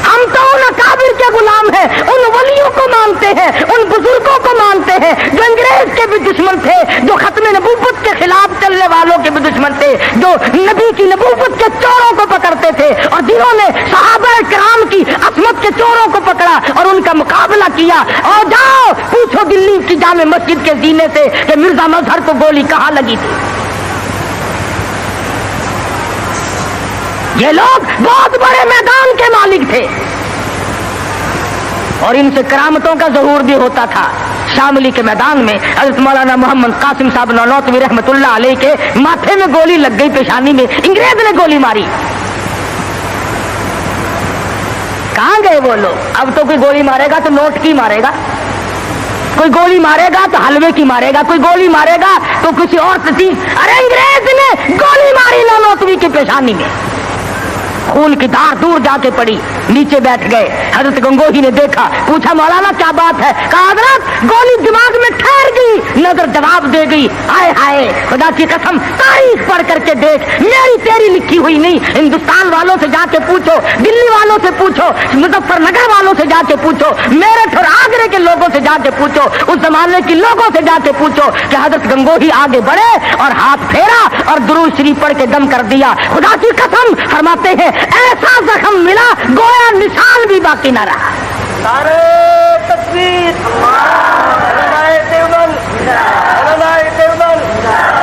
ہم تو ان اکابر کے غلام ہیں، ان ولیوں کو مانتے ہیں، ان بزرگوں کو مانتے ہیں جو انگریز کے بھی دشمن تھے، جو ختم نبوت کے خلاف چلنے والوں کے بھی دشمن تھے، جو نبی کی نبوت کے چوروں کو پکڑتے تھے، اور جنہوں نے صحابہ کرام کی عصمت کے چوروں کو پکڑا اور ان کا مقابلہ کیا۔ اور جاؤ پوچھو دلی کی جامع مسجد کے زینے سے کہ مرزا مظہر کو گولی کہاں لگی تھی۔ یہ لوگ بہت بڑے میدان کے مالک تھے اور ان سے کرامتوں کا ظہور بھی ہوتا تھا۔ شاملی کے میدان میں حضرت مولانا محمد قاسم صاحب نانوتوی رحمت اللہ علیہ کے ماتھے میں گولی لگ گئی، پیشانی میں انگریز نے گولی ماری۔ کہاں گئے وہ لوگ؟ اب تو کوئی گولی مارے گا تو نوٹ کی مارے گا، کوئی گولی مارے گا تو حلوے کی مارے گا، کوئی گولی مارے گا تو کسی اور چیز۔ ارے انگریز نے گولی ماری نانوتوی کی پیشانی میں، خون کی دھار دور جا کے پڑی، نیچے بیٹھ گئے۔ حضرت گنگوہی نے دیکھا، پوچھا مولانا کیا بات ہے؟ کہا حضرت گولی دماغ میں ٹھہر گئی، نظر جواب دے گئی، ہائے ہائے خدا کی قسم تاریخ پڑھ کر کے دیکھ، میری تیری لکھی ہوئی نہیں، ہندوستان والوں سے جا کے پوچھو، دلی والوں سے پوچھو، مظفر نگر والوں سے جا کے پوچھو، میرٹھ اور آگرے کے لوگوں سے جا کے پوچھو، اس زمانے کے لوگوں سے جا کے پوچھو کہ حضرت گنگوہی آگے بڑھے اور ہاتھ پھیرا اور درود شریف پڑھ کے دم کر دیا۔ خدا کی قسم فرماتے ہیں ایسا زخم ملا گویا نشان بھی باقی نہ رہا۔ نعرہ تکبیر، علماء دیوبند، علماء دیوبند۔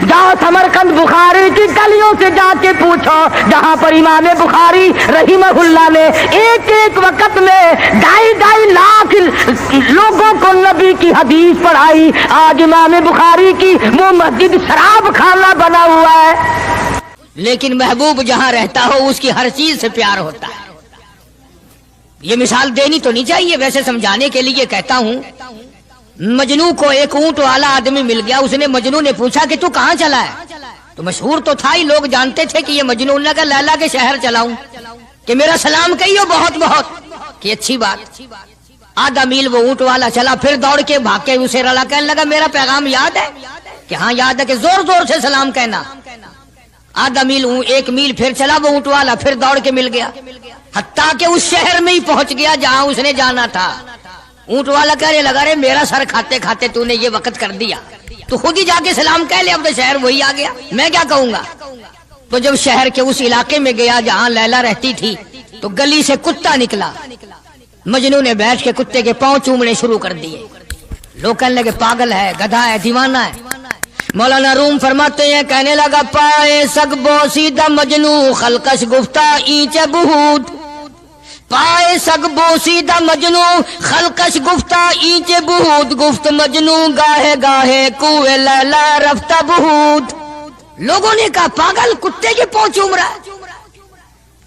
جاؤ سمرقند بخاری کی گلیوں سے جا کے پوچھو جہاں پر امام بخاری رحمہ اللہ نے ایک ایک وقت میں 2.5 لاکھ لوگوں کو نبی کی حدیث پڑھائی، آج امام بخاری کی وہ مسجد شراب خانہ بنا ہوا ہے۔ لیکن محبوب جہاں رہتا ہو اس کی ہر چیز سے پیار ہوتا ہے۔ یہ مثال دینی تو نہیں چاہیے، ویسے سمجھانے کے لیے کہتا ہوں۔ مجنو کو ایک اونٹ والا آدمی مل گیا، اس نے مجنو نے پوچھا کہ تو کہاں چلا ہے؟ تو مشہور تو تھا ہی، لوگ جانتے تھے کہ یہ مجنون نے کہا لیلا کے شہر چلاؤں کہ میرا سلام کہیو بہت بہت، کہ اچھی بات۔ آدھا میل وہ اونٹ والا چلا، پھر دوڑ کے بھاگ کے اسے رلا، کہنے لگا میرا پیغام یاد ہے؟ کہ ہاں یاد ہے، کہ زور زور سے سلام کہنا۔ آدھا میل 1 میل پھر چلا وہ اونٹ والا، پھر دوڑ کے مل گیا، حتیٰ کہ اس شہر میں ہی پہنچ گیا جہاں اس نے جانا تھا۔ اونٹ والا کہنے لگا رے میرا سر کھاتے کھاتے تو نے یہ وقت کر دیا، تو خود ہی جا کے سلام کہہ لے، اب تو شہر وہی آ گیا، میں کیا کہوں گا۔ تو جب شہر کے اس علاقے میں گیا جہاں لیلا رہتی تھی تو گلی سے کتا نکلا، مجنو نے بیٹھ کے کتے کے پاؤں چومنے شروع کر دیے۔ لوگ کہنے لگے پاگل ہے، گدھا ہے، دیوانہ ہے۔ مولانا روم فرماتے ہیں کہنے لگا پائے سگ بوسیدہ مجنو خلقش گفتہ اینچ بہود، پائے سگ بوسیدہ مجنو خلقش گفتہ اینچ بہود، گفت مجنو گاہے گاہے کوئے لیلا رفتہ بہود۔ لوگوں نے کہا پاگل، کتے کے پاؤں چوم رہا ہے،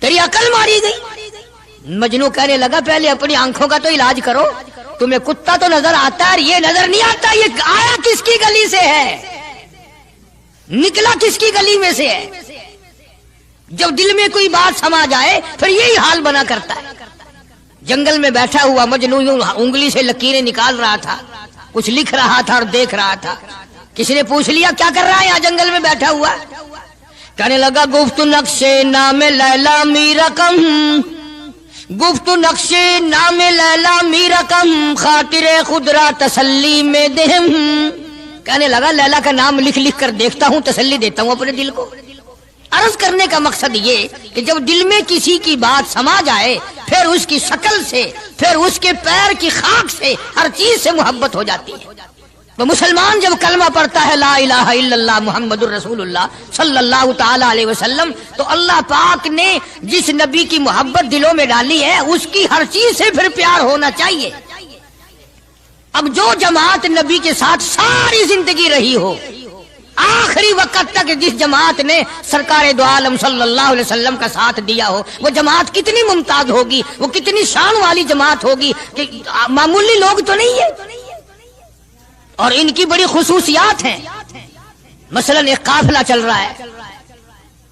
تیری عقل ماری گئی۔ مجنو کہنے لگا پہلے اپنی آنکھوں کا تو علاج کرو، تمہیں کتا تو نظر آتا ہے، یہ نظر نہیں آتا، یہ آیا کس کی گلی سے ہے، نکلا کس کی گلی میں سے ہے۔ جب دل میں کوئی بات سما جائے پھر یہی حال بنا کرتا ہے۔ جنگل میں بیٹھا ہوا مجنو انگلی سے لکیریں نکال رہا تھا، کچھ لکھ رہا تھا اور دیکھ رہا تھا۔ کسی نے پوچھ لیا کیا کر رہا ہے یہاں جنگل میں بیٹھا ہوا؟ کہنے لگا گفت نقشے نام لیلا می رقم، گفت نقشے نام لیلا می رقم، خاطر خود را تسلی میں دہم۔ کہنے لگا لیلا کا نام لکھ لکھ کر دیکھتا ہوں، تسلی دیتا ہوں اپنے دل کو۔ عرض کرنے کا مقصد یہ کہ جب دل میں کسی کی بات سما جائے پھر اس کی شکل سے، پھر اس کے پیر کی خاک سے، ہر چیز سے محبت ہو جاتی ہے۔ تو مسلمان جب کلمہ پڑھتا ہے لا الہ الا اللہ محمد الرسول اللہ صلی اللہ تعالی علیہ وسلم، تو اللہ پاک نے جس نبی کی محبت دلوں میں ڈالی ہے اس کی ہر چیز سے پھر پیار ہونا چاہیے۔ اب جو جماعت نبی کے ساتھ ساری زندگی رہی ہو، آخری وقت تک جس جماعت نے سرکار دو عالم صلی اللہ علیہ وسلم کا ساتھ دیا ہو، وہ جماعت کتنی ممتاز ہوگی، وہ کتنی شان والی جماعت ہوگی کہ معمولی لوگ تو نہیں ہے، اور ان کی بڑی خصوصیات ہیں۔ مثلا ایک قافلہ چل رہا ہے،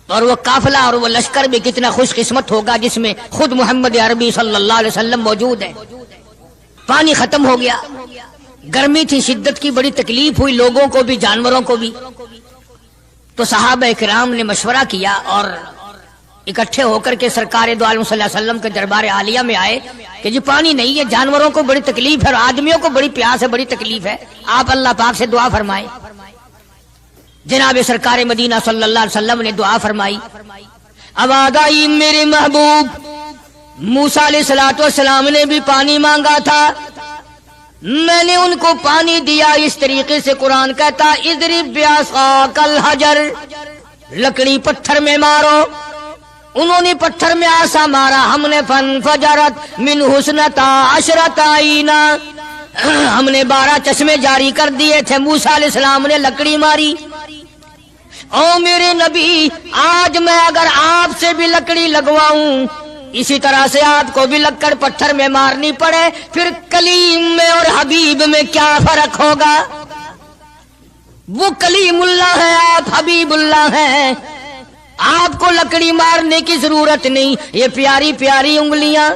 اور وہ قافلہ اور وہ لشکر بھی کتنا خوش قسمت ہوگا جس میں خود محمد عربی صلی اللہ علیہ وسلم موجود ہے۔ پانی ختم ہو گیا، گرمی تھی، شدت کی بڑی تکلیف ہوئی لوگوں کو بھی جانوروں کو بھی، تو صحابہ کرام نے مشورہ کیا اور اکٹھے ہو کر کے سرکار دو عالم صلی اللہ علیہ وسلم کے دربار عالیہ میں آئے کہ جی پانی نہیں ہے، جانوروں کو بڑی تکلیف ہے اور آدمیوں کو بڑی پیاس ہے، بڑی تکلیف ہے، آپ اللہ پاک سے دعا فرمائیں۔ جناب سرکار مدینہ صلی اللہ علیہ وسلم نے دعا فرمائی۔ آواز آئی میرے محبوب موسیٰ علیہ الصلوۃ والسلام نے بھی پانی مانگا تھا، میں نے ان کو پانی دیا۔ اس طریقے سے قرآن کہتا اضرب بعصاک الحجر، لکڑی پتھر میں مارو۔ انہوں نے پتھر میں آسا مارا، ہم نے فانفجرت من حسنتا عشرۃ عینا، ہم نے 12 چشمے جاری کر دیے تھے۔ موسیٰ علیہ السلام نے لکڑی ماری۔ او میرے نبی، آج میں اگر آپ سے بھی لکڑی لگواؤں، اسی طرح سے آپ کو بھی لکڑ پتھر میں مارنی پڑے، پھر کلیم میں اور حبیب میں کیا فرق ہوگا؟ وہ کلیم اللہ ہے، آپ حبیب اللہ ہیں، آپ کو لکڑی مارنے کی ضرورت نہیں۔ یہ پیاری پیاری انگلیاں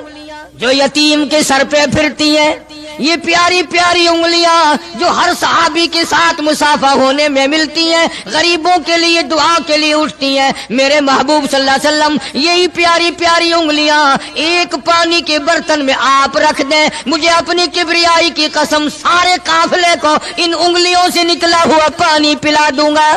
جو یتیم کے سر پہ پھرتی ہیں، یہ پیاری پیاری انگلیاں جو ہر صحابی کے ساتھ مسافہ ہونے میں ملتی ہیں، غریبوں کے لیے دعا کے لیے اٹھتی ہیں، میرے محبوب صلی اللہ علیہ وسلم یہی پیاری پیاری انگلیاں ایک پانی کے برتن میں آپ رکھ دیں، مجھے اپنی کبریائی کی قسم سارے قافلے کو ان انگلیوں سے نکلا ہوا پانی پلا دوں گا۔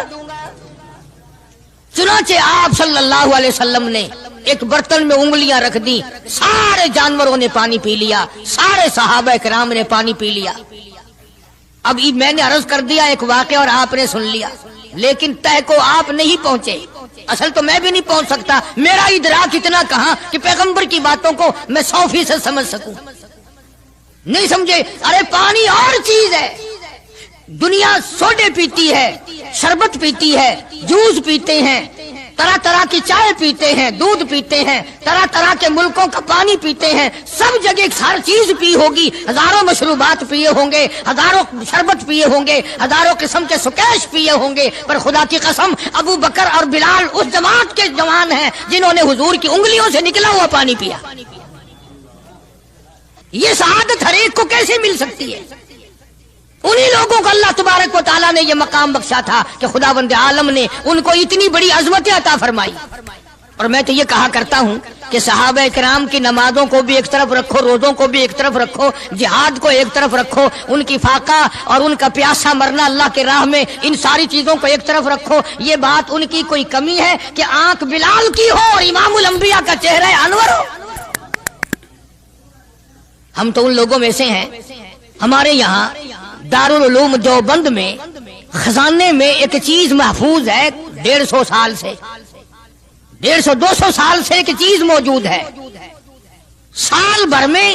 چنانچہ آپ صلی اللہ علیہ وسلم نے ایک برتن میں انگلیاں رکھ دی، سارے جانوروں نے پانی پی لیا، سارے صحابہ کرام نے پانی پی لیا۔ اب میں نے عرض کر دیا ایک واقعہ اور آپ نے سن لیا۔ لیکن تہ کو آپ نہیں پہنچے. اصل تو میں بھی نہیں پہنچ سکتا. میرا ادراک اتنا کہاں کہ پیغمبر کی باتوں کو میں 100% سمجھ سکوں. نہیں سمجھے؟ ارے پانی اور چیز ہے. دنیا سوڈے پیتی ہے, شربت پیتی ہے, جوس پیتے ہیں, طرح طرح کی چائے پیتے ہیں, دودھ پیتے ہیں, طرح طرح کے ملکوں کا پانی پیتے ہیں. سب جگہ ہر چیز پی ہوگی, ہزاروں مشروبات پیے ہوں گے, ہزاروں شربت پیے ہوں گے, ہزاروں قسم کے سکیش پیے ہوں گے. پر خدا کی قسم ابو بکر اور بلال اس جماعت کے جوان ہیں جنہوں نے حضور کی انگلیوں سے نکلا ہوا پانی پیا. یہ سعادت ہر ایک کو کیسے مل سکتی ہے؟ انہی لوگوں کو اللہ تبارک و تعالیٰ نے یہ مقام بخشا تھا کہ خداوند عالم نے ان کو اتنی بڑی عظمت عطا فرمائی. اور میں تو یہ کہا کرتا ہوں کہ صحابہ کرام کی نمازوں کو بھی ایک طرف رکھو, روزوں کو بھی ایک طرف رکھو, جہاد کو ایک طرف رکھو, ان کی فاقہ اور ان کا پیاسا مرنا اللہ کے راہ میں, ان ساری چیزوں کو ایک طرف رکھو. یہ بات ان کی کوئی کمی ہے کہ آنکھ بلال کی ہو اور امام الانبیاء کا چہرہ انور ہو؟ ہم تو ان لوگوں میں سے ہیں. ہمارے یہاں دارالعلوم دیوبند میں خزانے میں ایک چیز محفوظ ہے 150 سال سے, 150-200 سال سے ایک چیز موجود ہے. سال بھر میں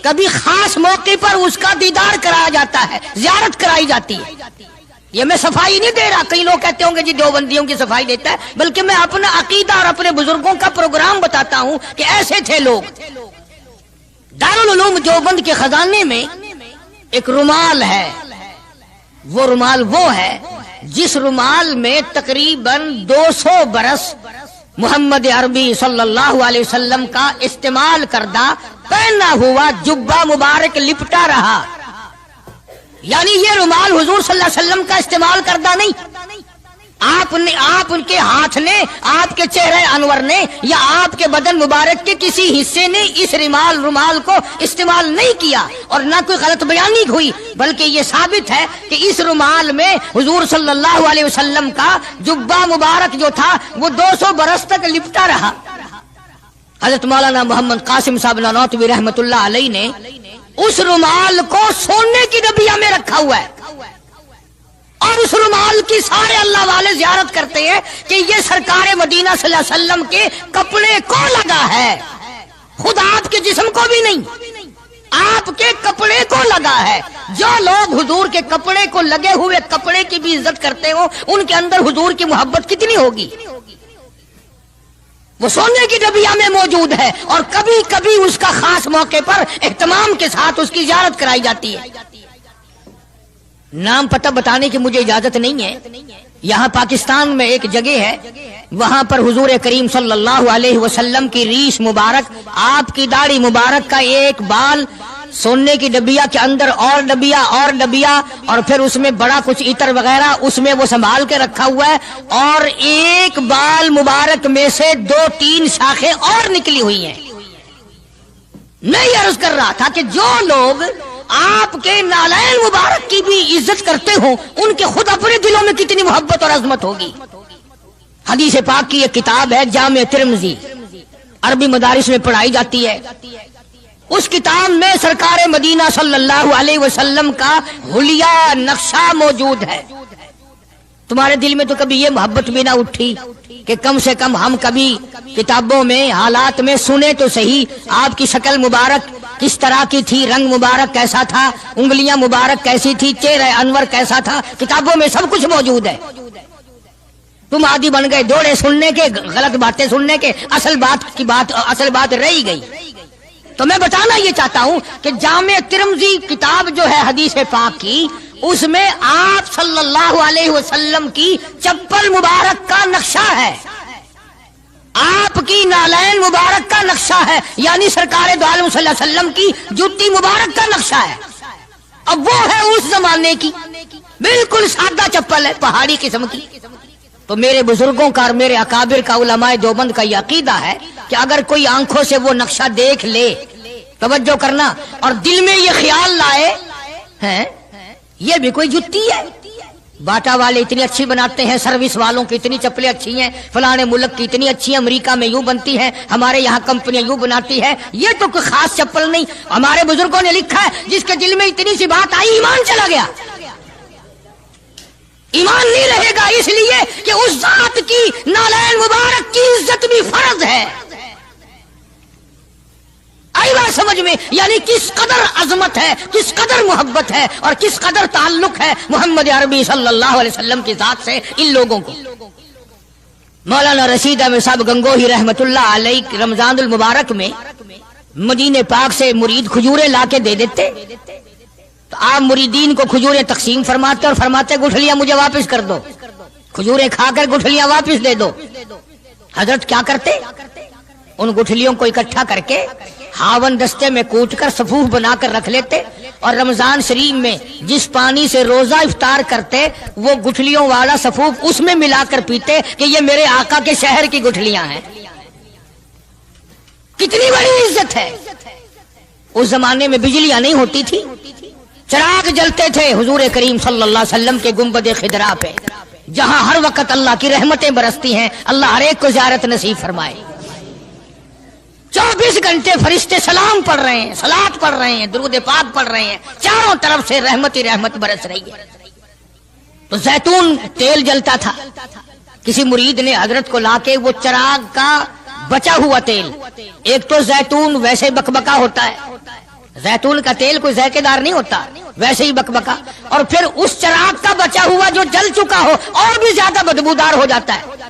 کبھی خاص موقع پر اس کا دیدار کرایا جاتا ہے, زیارت کرائی جاتی ہے. یہ میں صفائی نہیں دے رہا, کئی لوگ کہتے ہوں گے جی دیوبندیوں کی صفائی دیتا ہے, بلکہ میں اپنا عقیدہ اور اپنے بزرگوں کا پروگرام بتاتا ہوں کہ ایسے تھے لوگ. دارالعلوم دیوبند کے خزانے میں ایک رومال ہے. وہ رومال وہ ہے جس رومال میں تقریباً 200 برس محمد عربی صلی اللہ علیہ وسلم کا استعمال کردہ پہنا ہوا جبہ مبارک لپٹا رہا. یعنی یہ رومال حضور صلی اللہ علیہ وسلم کا استعمال کردہ نہیں. آپ ان کے ہاتھ نے, آپ کے چہرے انور نے یا آپ کے بدن مبارک کے کسی حصے نے اس رومال کو استعمال نہیں کیا, اور نہ کوئی غلط بیانی ہوئی, بلکہ یہ ثابت ہے کہ اس رومال میں حضور صلی اللہ علیہ وسلم کا جبہ مبارک جو تھا وہ 200 برس تک لپٹا رہا. حضرت مولانا محمد قاسم صاحب نانوتوی رحمت اللہ علیہ نے اس رومال کو سونے کی ڈبیا میں رکھا ہوا ہے, اور اس رومال کی سارے اللہ والے زیارت کرتے ہیں کہ یہ سرکار مدینہ صلی اللہ علیہ وسلم کے کپڑے کو لگا ہے, خود آپ کے جسم کو بھی نہیں, آپ کے کپڑے کو لگا ہے. جو لوگ حضور کے کپڑے کو لگے ہوئے کپڑے کی بھی عزت کرتے ہو, ان کے اندر حضور کی محبت کتنی ہوگی. وہ سونے کی ڈبیا میں موجود ہے, اور کبھی کبھی اس کا خاص موقع پر اہتمام کے ساتھ اس کی زیارت کرائی جاتی ہے. نام پتہ بتانے کی مجھے اجازت نہیں ہے. یہاں پاکستان میں ایک جگہ ہے, وہاں پر حضور کریم صلی اللہ علیہ وسلم کی ریش مبارک, آپ کی داڑھی مبارک کا ایک بال سونے کی ڈبیا کے اندر اور ڈبیا اور پھر اس میں بڑا کچھ عطر وغیرہ اس میں وہ سنبھال کے رکھا ہوا ہے, اور ایک بال مبارک میں سے 2-3 شاخیں اور نکلی ہوئی ہیں. میں یہ عرض کر رہا تھا کہ جو لوگ آپ کے نالین مبارک کی بھی عزت کرتے ہوں, ان کے خود اپنے دلوں میں کتنی محبت اور عظمت ہوگی. حدیث پاک کی ایک کتاب ہے جامع ترمذی, عربی مدارس میں پڑھائی جاتی ہے. اس کتاب میں سرکار مدینہ صلی اللہ علیہ وسلم کا حلیہ نقشہ موجود ہے. تمہارے دل میں تو کبھی یہ محبت بھی نہ اٹھی کہ کم سے کم ہم کبھی کتابوں میں حالات میں سنے تو صحیح, آپ کی شکل مبارک کس طرح کی تھی, رنگ مبارک کیسا تھا, انگلیاں مبارک کیسی تھی, چہرہ انور کیسا تھا. کتابوں میں سب کچھ موجود ہے. تم عادی بن گئے دوڑے سننے کے, غلط باتیں سننے کے, اصل بات رہی گئی. تو میں بتانا یہ چاہتا ہوں کہ جامع ترمذی کتاب جو ہے حدیث پاک کی, اس میں آپ صلی اللہ علیہ وسلم کی چپل مبارک کا نقشہ ہے, آپ کی نالین مبارک کا نقشہ ہے, یعنی سرکار دو عالم صلی اللہ علیہ وسلم کی جوتی مبارک کا نقشہ ہے. اب وہ ہے اس زمانے کی بالکل سادہ چپل ہے, پہاڑی قسم کی. تو میرے بزرگوں کا اور میرے اکابر کا, علماء دیوبند کا یہ عقیدہ ہے کہ اگر کوئی آنکھوں سے وہ نقشہ دیکھ لے, توجہ کرنا, اور دل میں یہ خیال لائے ہیں یہ بھی کوئی جتی ہے, باٹا والے اتنی اچھی بناتے ہیں, سروس والوں کی اتنی چپلیں اچھی ہیں, فلانے ملک کی اتنی اچھی ہیں, امریکہ میں یوں بنتی ہیں, ہمارے یہاں کمپنیاں یوں بناتی ہے, یہ تو کوئی خاص چپل نہیں. ہمارے بزرگوں نے لکھا ہے جس کے دل میں اتنی سی بات آئی ایمان چلا گیا. ایمان نہیں رہے گا اس لیے کہ اس ذات کی نالین مبارک کی عزت بھی فرض ہے. آئی بات سمجھ میں؟ یعنی کس قدر عظمت ہے، کس قدر محبت ہے اور کس قدر تعلق ہے محمد عربی صلی اللہ علیہ وسلم کی ذات سے ان لوگوں کو. مولانا رشید احمد صاحب گنگوہی رحمت اللہ علیہ رمضان المبارک میں مدینے پاک سے مرید کھجوریں لا کے دے دیتے تو آپ مریدین کو کھجوریں تقسیم فرماتے اور فرماتے گٹھلیاں مجھے واپس کر دو، کھجوریں کھا کر گٹھلیاں واپس دے دو. حضرت کیا کرتے؟ ان گٹھلیوں کو اکٹھا کر کے ہاون دستے میں کوٹ کر صفوف بنا کر رکھ لیتے اور رمضان شریف میں جس پانی سے روزہ افطار کرتے وہ گٹھلیوں والا صفوف اس میں ملا کر پیتے کہ یہ میرے آقا کے شہر کی گٹھلیاں ہیں. کتنی بڑی عزت ہے. اس زمانے میں بجلیاں نہیں ہوتی تھی، چراغ جلتے تھے حضور کریم صلی اللہ علیہ وسلم کے گنبد خضرا پہ، جہاں ہر وقت اللہ کی رحمتیں برستی ہیں. اللہ ہر ایک کو زیارت نصیب فرمائے. 24 گھنٹے فرشتے سلام پڑھ رہے ہیں، صلات پڑھ رہے ہیں، درود پاک پڑھ رہے ہیں، چاروں طرف سے رحمت ہی رحمت برس رہی ہے. تو زیتون تیل جلتا تھا، کسی مرید نے حضرت کو لا کے وہ چراغ کا بچا ہوا تیل، ایک تو زیتون ویسے بکبکا ہوتا ہے، زیتون کا تیل کوئی ذائقے دار نہیں ہوتا، ویسے ہی بکبکا، اور پھر اس چراغ کا بچا ہوا جو جل چکا ہو اور بھی زیادہ بدبودار ہو جاتا ہے.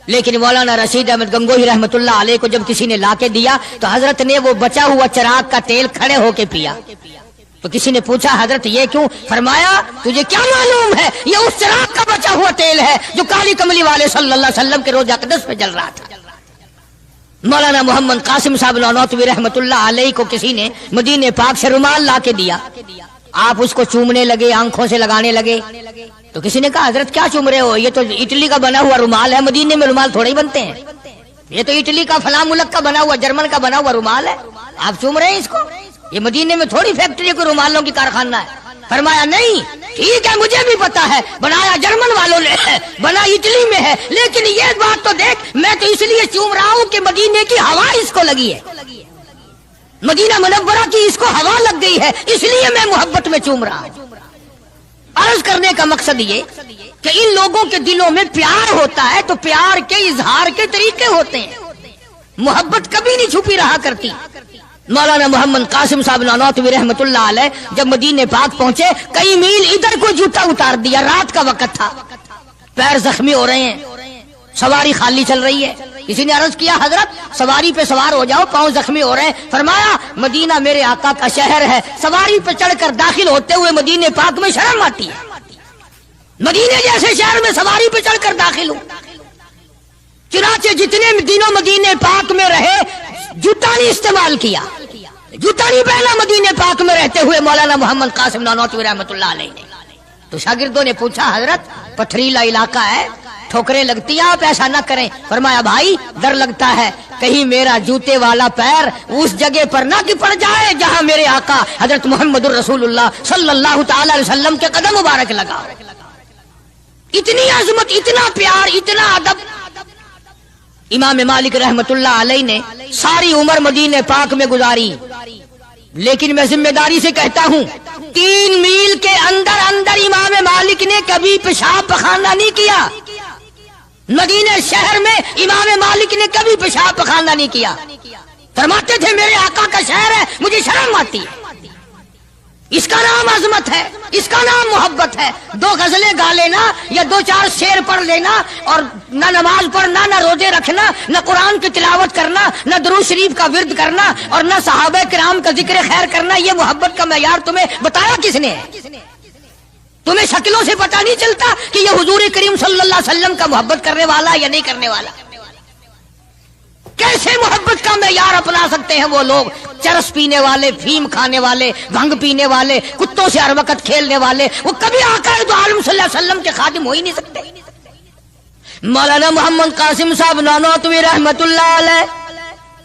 لیکن مولانا رشید احمد گنگوہی رحمت اللہ علیہ کو جب کسی نے لا کے دیا تو حضرت نے وہ بچا ہوا چراغ کا تیل کھڑے ہو کے پیا. تو کسی نے پوچھا حضرت یہ کیوں؟ فرمایا تجھے کیا معلوم ہے یہ اس چراغ کا بچا ہوا تیل ہے جو کالی کملی والے صلی اللہ علیہ وسلم کے روضہ اقدس پہ جل رہا تھا. مولانا محمد قاسم صاحب نانوتوی رحمت اللہ علیہ کو کسی نے مدینے پاک سے رومال لا کے دیا، آپ اس کو چومنے لگے، آنکھوں سے لگانے لگے. تو کسی نے کہا حضرت کیا چوم رہے ہو؟ یہ تو اٹلی کا بنا ہوا رومال ہے، مدینے میں رومال تھوڑے ہی بنتے ہیں، یہ تو اٹلی کا فلاں ملک کا بنا ہوا، جرمن کا بنا ہوا رومال ہے، آپ چوم رہے ہیں اس کو؟ یہ مدینے میں تھوڑی فیکٹری کوئی رومالوں کی کارخانہ ہے. فرمایا نہیں ٹھیک ہے مجھے بھی پتا ہے بنایا جرمن والوں نے ہے، بنا اٹلی میں ہے، لیکن یہ بات تو دیکھ میں تو اس لیے چوم رہا ہوں کہ مدینے کی ہوا اس کو لگی ہے، مدینہ منورہ کی اس کو ہوا لگ گئی ہے، اس لیے میں محبت میں چوم رہا ہوں. عرض کرنے کا مقصد یہ کہ ان لوگوں کے دلوں میں پیار ہوتا ہے تو پیار کے اظہار کے طریقے ہوتے ہیں، محبت کبھی نہیں چھپی رہا کرتی. مولانا محمد قاسم صاحب نانوتوی رحمت اللہ علیہ جب مدینے پاک پہنچے کئی میل ادھر کو جوتا اتار دیا، رات کا وقت تھا، پیر زخمی ہو رہے ہیں، سواری خالی چل رہی ہے. کسی نے عرض کیا حضرت سواری پہ سوار ہو جاؤ، پاؤں زخمی ہو رہے ہیں. فرمایا مدینہ میرے آقا کا شہر ہے، سواری پہ چڑھ کر داخل ہوتے ہوئے مدینے پاک میں شرم آتی ہے، مدینے جیسے شہر میں سواری پہ چڑھ کر داخل ہوں. چنانچہ جتنے دنوں مدینے پاک میں رہے جوتا نہیں استعمال کیا، جوتا نہیں پہنا مدینے پاک میں رہتے ہوئے مولانا محمد قاسم نانوتوی رحمت اللہ علیہ نے. تو شاگردوں نے پوچھا حضرت پتھریلا علاقہ ہے، ٹھوکریں لگتی ہیں، آپ ایسا نہ کریں. فرمایا بھائی ڈر لگتا ہے کہیں میرا جوتے والا پیر اس جگہ پر نہ کہ پڑ جائے جہاں میرے آقا حضرت محمد الرسول اللہ صلی اللہ تعالی علیہ وسلم کے قدم مبارک لگا. اتنی عظمت، اتنا پیار، اتنا ادب. امام مالک رحمت اللہ علیہ نے ساری عمر مدینے پاک میں گزاری، لیکن میں ذمہ داری سے کہتا ہوں 3 میل کے اندر اندر امام مالک نے کبھی پیشاب پخانہ نہیں کیا. مدینہ شہر میں امام مالک نے کبھی پیشاب پخانہ نہیں کیا. فرماتے تھے میرے آقا کا شہر ہے مجھے شرم آتی ہے. اس کا نام عظمت ہے، اس کا نام محبت ہے. 2 غزلیں گا لینا یا 2-4 شعر پڑھ لینا اور نہ نماز پڑھنا، نہ روزے رکھنا، نہ قرآن کی تلاوت کرنا، نہ درود شریف کا ورد کرنا اور نہ صحابہ کرام کا ذکر خیر کرنا، یہ محبت کا معیار تمہیں بتایا کس نے ہے؟ تمہیں شکلوں سے پتہ نہیں چلتا کہ یہ حضور کریم صلی اللہ علیہ وسلم کا محبت کرنے والا یا نہیں کرنے والا؟ کیسے محبت کا معیار اپنا سکتے ہیں وہ لوگ؟ چرس پینے والے، فیم کھانے والے، بھنگ پینے والے، کتوں سے ہر وقت کھیلنے والے، وہ کبھی آقا دو عالم صلی اللہ علیہ وسلم کے خادم ہو ہی نہیں سکتے. مولانا محمد قاسم صاحب نانوتوی رحمت اللہ علیہ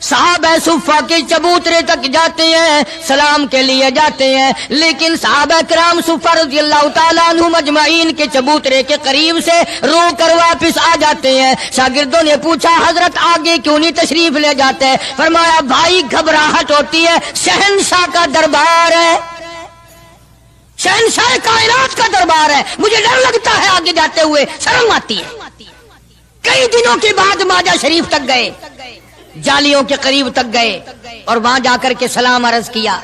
صحابہ صفہ کے چبوترے تک جاتے ہیں، سلام کے لیے جاتے ہیں، لیکن صحابہ کرام صفہ رضی اللہ تعالیٰ عنہم اجمعین کے چبوترے کے قریب سے رو کر واپس آ جاتے ہیں. شاگردوں نے پوچھا حضرت آگے کیوں نہیں تشریف لے جاتے؟ فرمایا بھائی گھبراہٹ ہوتی ہے، شہنشاہ کا دربار ہے، شہنشاہ کائنات کا دربار ہے، مجھے ڈر لگتا ہے آگے جاتے ہوئے، شرم آتی ہے۔ کئی دنوں کے بعد ماجہ شریف تک گئے، جالیوں کے قریب تک گئے اور وہاں جا کر کے سلام عرض کیا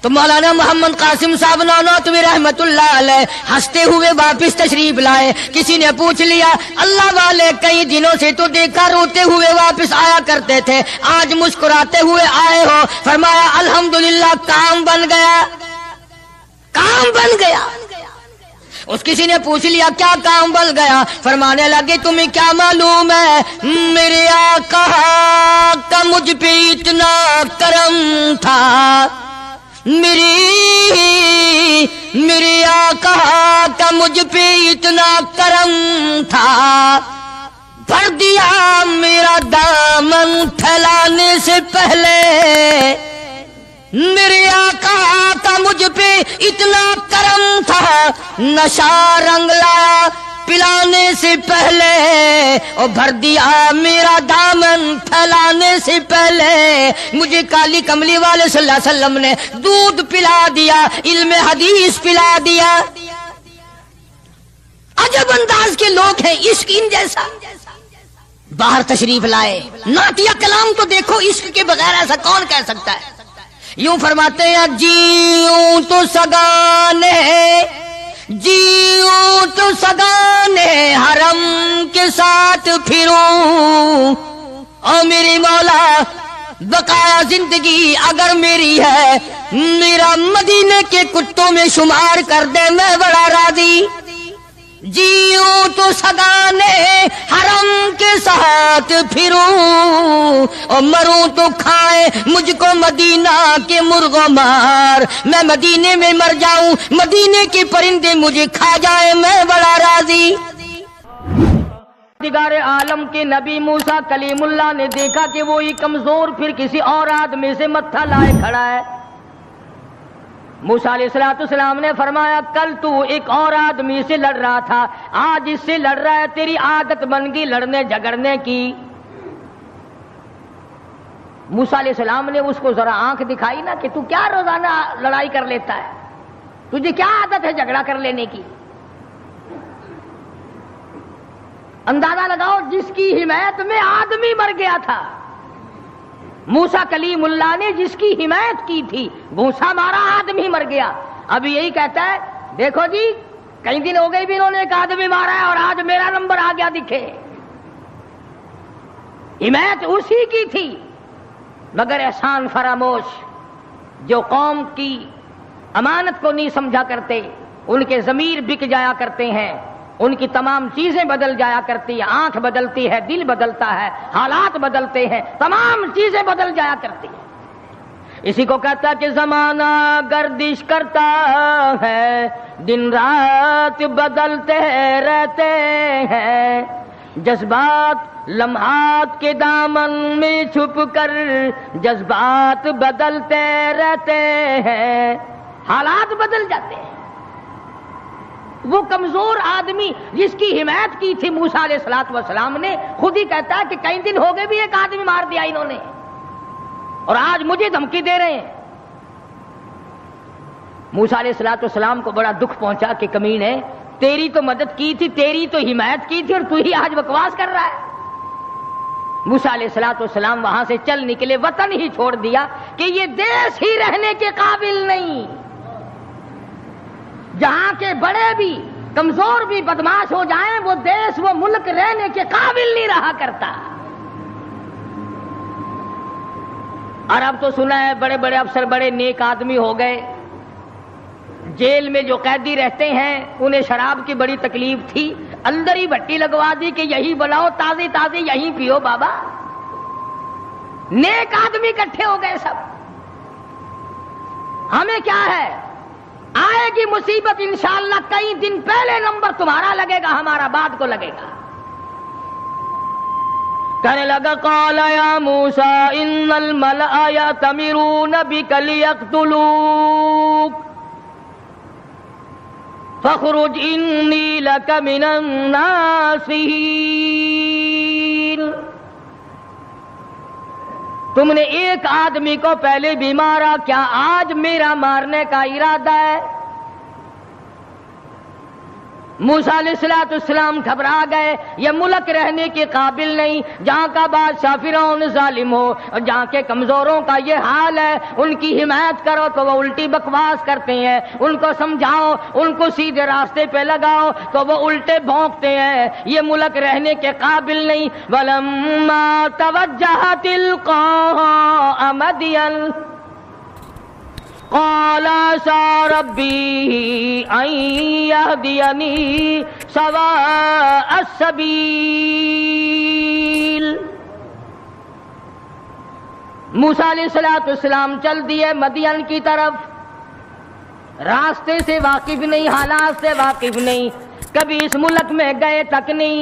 تو مولانا محمد قاسم صاحب نانوتوی رحمت اللہ علیہ ہنستے ہوئے واپس تشریف لائے۔ کسی نے پوچھ لیا اللہ والے کئی دنوں سے تو دیکھا روتے ہوئے واپس آیا کرتے تھے، آج مسکراتے ہوئے آئے ہو؟ فرمایا الحمدللہ کام بن گیا، کام بن گیا۔ اس کسی نے پوچھ لیا کیا کام بن گیا؟ فرمانے لگے تمہیں کیا معلوم ہے میرے آقا کا مجھ پہ اتنا کرم تھا، میرے آقا کا مجھ پہ اتنا کرم تھا، بھر دیا میرا دامن پھیلانے سے پہلے، میرے آقا کا مجھ پہ اتنا کرم تھا، نشہ رنگ لایا پلانے سے پہلے، اور بھر دیا میرا دامن پھیلانے سے پہلے، مجھے کالی کملی والے صلی اللہ علیہ وسلم نے دودھ پلا دیا، علم حدیث پلا دیا۔ عجب انداز کے لوگ ہیں، عشق ان جیسا۔ باہر تشریف لائے، نعتیہ کلام تو دیکھو، عشق کے بغیر ایسا کون کہہ سکتا ہے؟ یوں فرماتے ہیں جیوں تو سگانے، جیوں تو سگانے حرم کے ساتھ پھروں، او میری مولا بقایا زندگی اگر میری ہے، میرا مدینے کے کتوں میں شمار کر دے، میں بڑا راضی۔ جیوں تو سگانے حرم کے ساتھ پھروں، اور مروں تو کھائے مجھ کو مدینہ کے مرغ و مار، میں مدینے میں مر جاؤں، مدینے کے پرندے مجھے کھا جائے، میں بڑا راضی۔ دیگار عالم کے نبی موسیٰ کلیم اللہ نے دیکھا کہ وہی کمزور پھر کسی اور آدمی سے متھا لائے کھڑا ہے۔ موسیٰ علیہ السلام نے فرمایا کل تو ایک اور آدمی سے لڑ رہا تھا، آج اس سے لڑ رہا ہے، تیری عادت بن گئی لڑنے جھگڑنے کی۔ موسیٰ علیہ السلام نے اس کو ذرا آنکھ دکھائی نا کہ تو کیا روزانہ لڑائی کر لیتا ہے، تجھے کیا عادت ہے جھگڑا کر لینے کی؟ اندازہ لگاؤ جس کی حمایت میں آدمی مر گیا تھا، موسیٰ کلیم اللہ نے جس کی حمایت کی تھی، موسیٰ مارا آدمی مر گیا، اب یہی کہتا ہے دیکھو جی کئی دن ہو گئے بھی انہوں نے ایک آدمی مارا ہے اور آج میرا نمبر آ گیا دکھے۔ حمایت اسی کی تھی، مگر احسان فراموش جو قوم کی امانت کو نہیں سمجھا کرتے، ان کے ضمیر بک جایا کرتے ہیں، ان کی تمام چیزیں بدل جایا کرتی ہیں، آنکھ بدلتی ہے، دل بدلتا ہے، حالات بدلتے ہیں، تمام چیزیں بدل جایا کرتی ہیں۔ اسی کو کہتا ہے کہ زمانہ گردش کرتا ہے، دن رات بدلتے رہتے ہیں، جذبات لمحات کے دامن میں چھپ کر جذبات بدلتے رہتے ہیں، حالات بدل جاتے ہیں۔ وہ کمزور آدمی جس کی حمایت کی تھی موسیٰ علیہ السلام نے، خود ہی کہتا ہے کہ کئی دن ہو گئے بھی ایک آدمی مار دیا انہوں نے، اور آج مجھے دھمکی دے رہے ہیں۔ موسیٰ علیہ السلام کو بڑا دکھ پہنچا کہ کمینے، تیری تو مدد کی تھی، تیری تو حمایت کی تھی، اور تو ہی آج بکواس کر رہا ہے۔ موسیٰ علیہ السلام وہاں سے چل نکلے، وطن ہی چھوڑ دیا کہ یہ دیش ہی رہنے کے قابل نہیں، جہاں کے بڑے بھی کمزور بھی بدماش ہو جائیں، وہ دیش وہ ملک رہنے کے قابل نہیں رہا کرتا۔ اور اب تو سنا ہے بڑے بڑے افسر بڑے نیک آدمی ہو گئے، جیل میں جو قیدی رہتے ہیں انہیں شراب کی بڑی تکلیف تھی، اندر ہی بھٹی لگوا دی کہ یہی بناؤ، تازی تازی یہی پیو بابا۔ نیک آدمی اکٹھے ہو گئے سب۔ ہمیں کیا ہے، آئے گی مصیبت انشاءاللہ کئی دن پہلے نمبر تمہارا لگے گا، ہمارا بعد کو لگے گا۔ کہنے لگا قال یا موسیٰ ان الملأ یأتمرون بک لیقتلوک فاخرج انی لک من الناصحین۔ تم نے ایک آدمی کو پہلے بھی مارا، کیا آج میرا مارنے کا ارادہ ہے؟ موسیٰ علیہ السلام گھبرا گئے، یہ ملک رہنے کے قابل نہیں، جہاں کا بادشاہ فرعون ظالم ہو اور جہاں کے کمزوروں کا یہ حال ہے، ان کی حمایت کرو تو وہ الٹی بکواس کرتے ہیں، ان کو سمجھاؤ، ان کو سیدھے راستے پہ لگاؤ تو وہ الٹے بھونکتے ہیں، یہ ملک رہنے کے قابل نہیں۔ وَلَمَّا تَوَجَّهَ تِلْقَاءَ مَدْيَنَ قال عسى ربي أن يهديني سواء السبيل۔ موسیٰ علیہ السلام چل دیے مدین کی طرف، راستے سے واقف نہیں، حالات سے واقف نہیں، کبھی اس ملک میں گئے تک نہیں،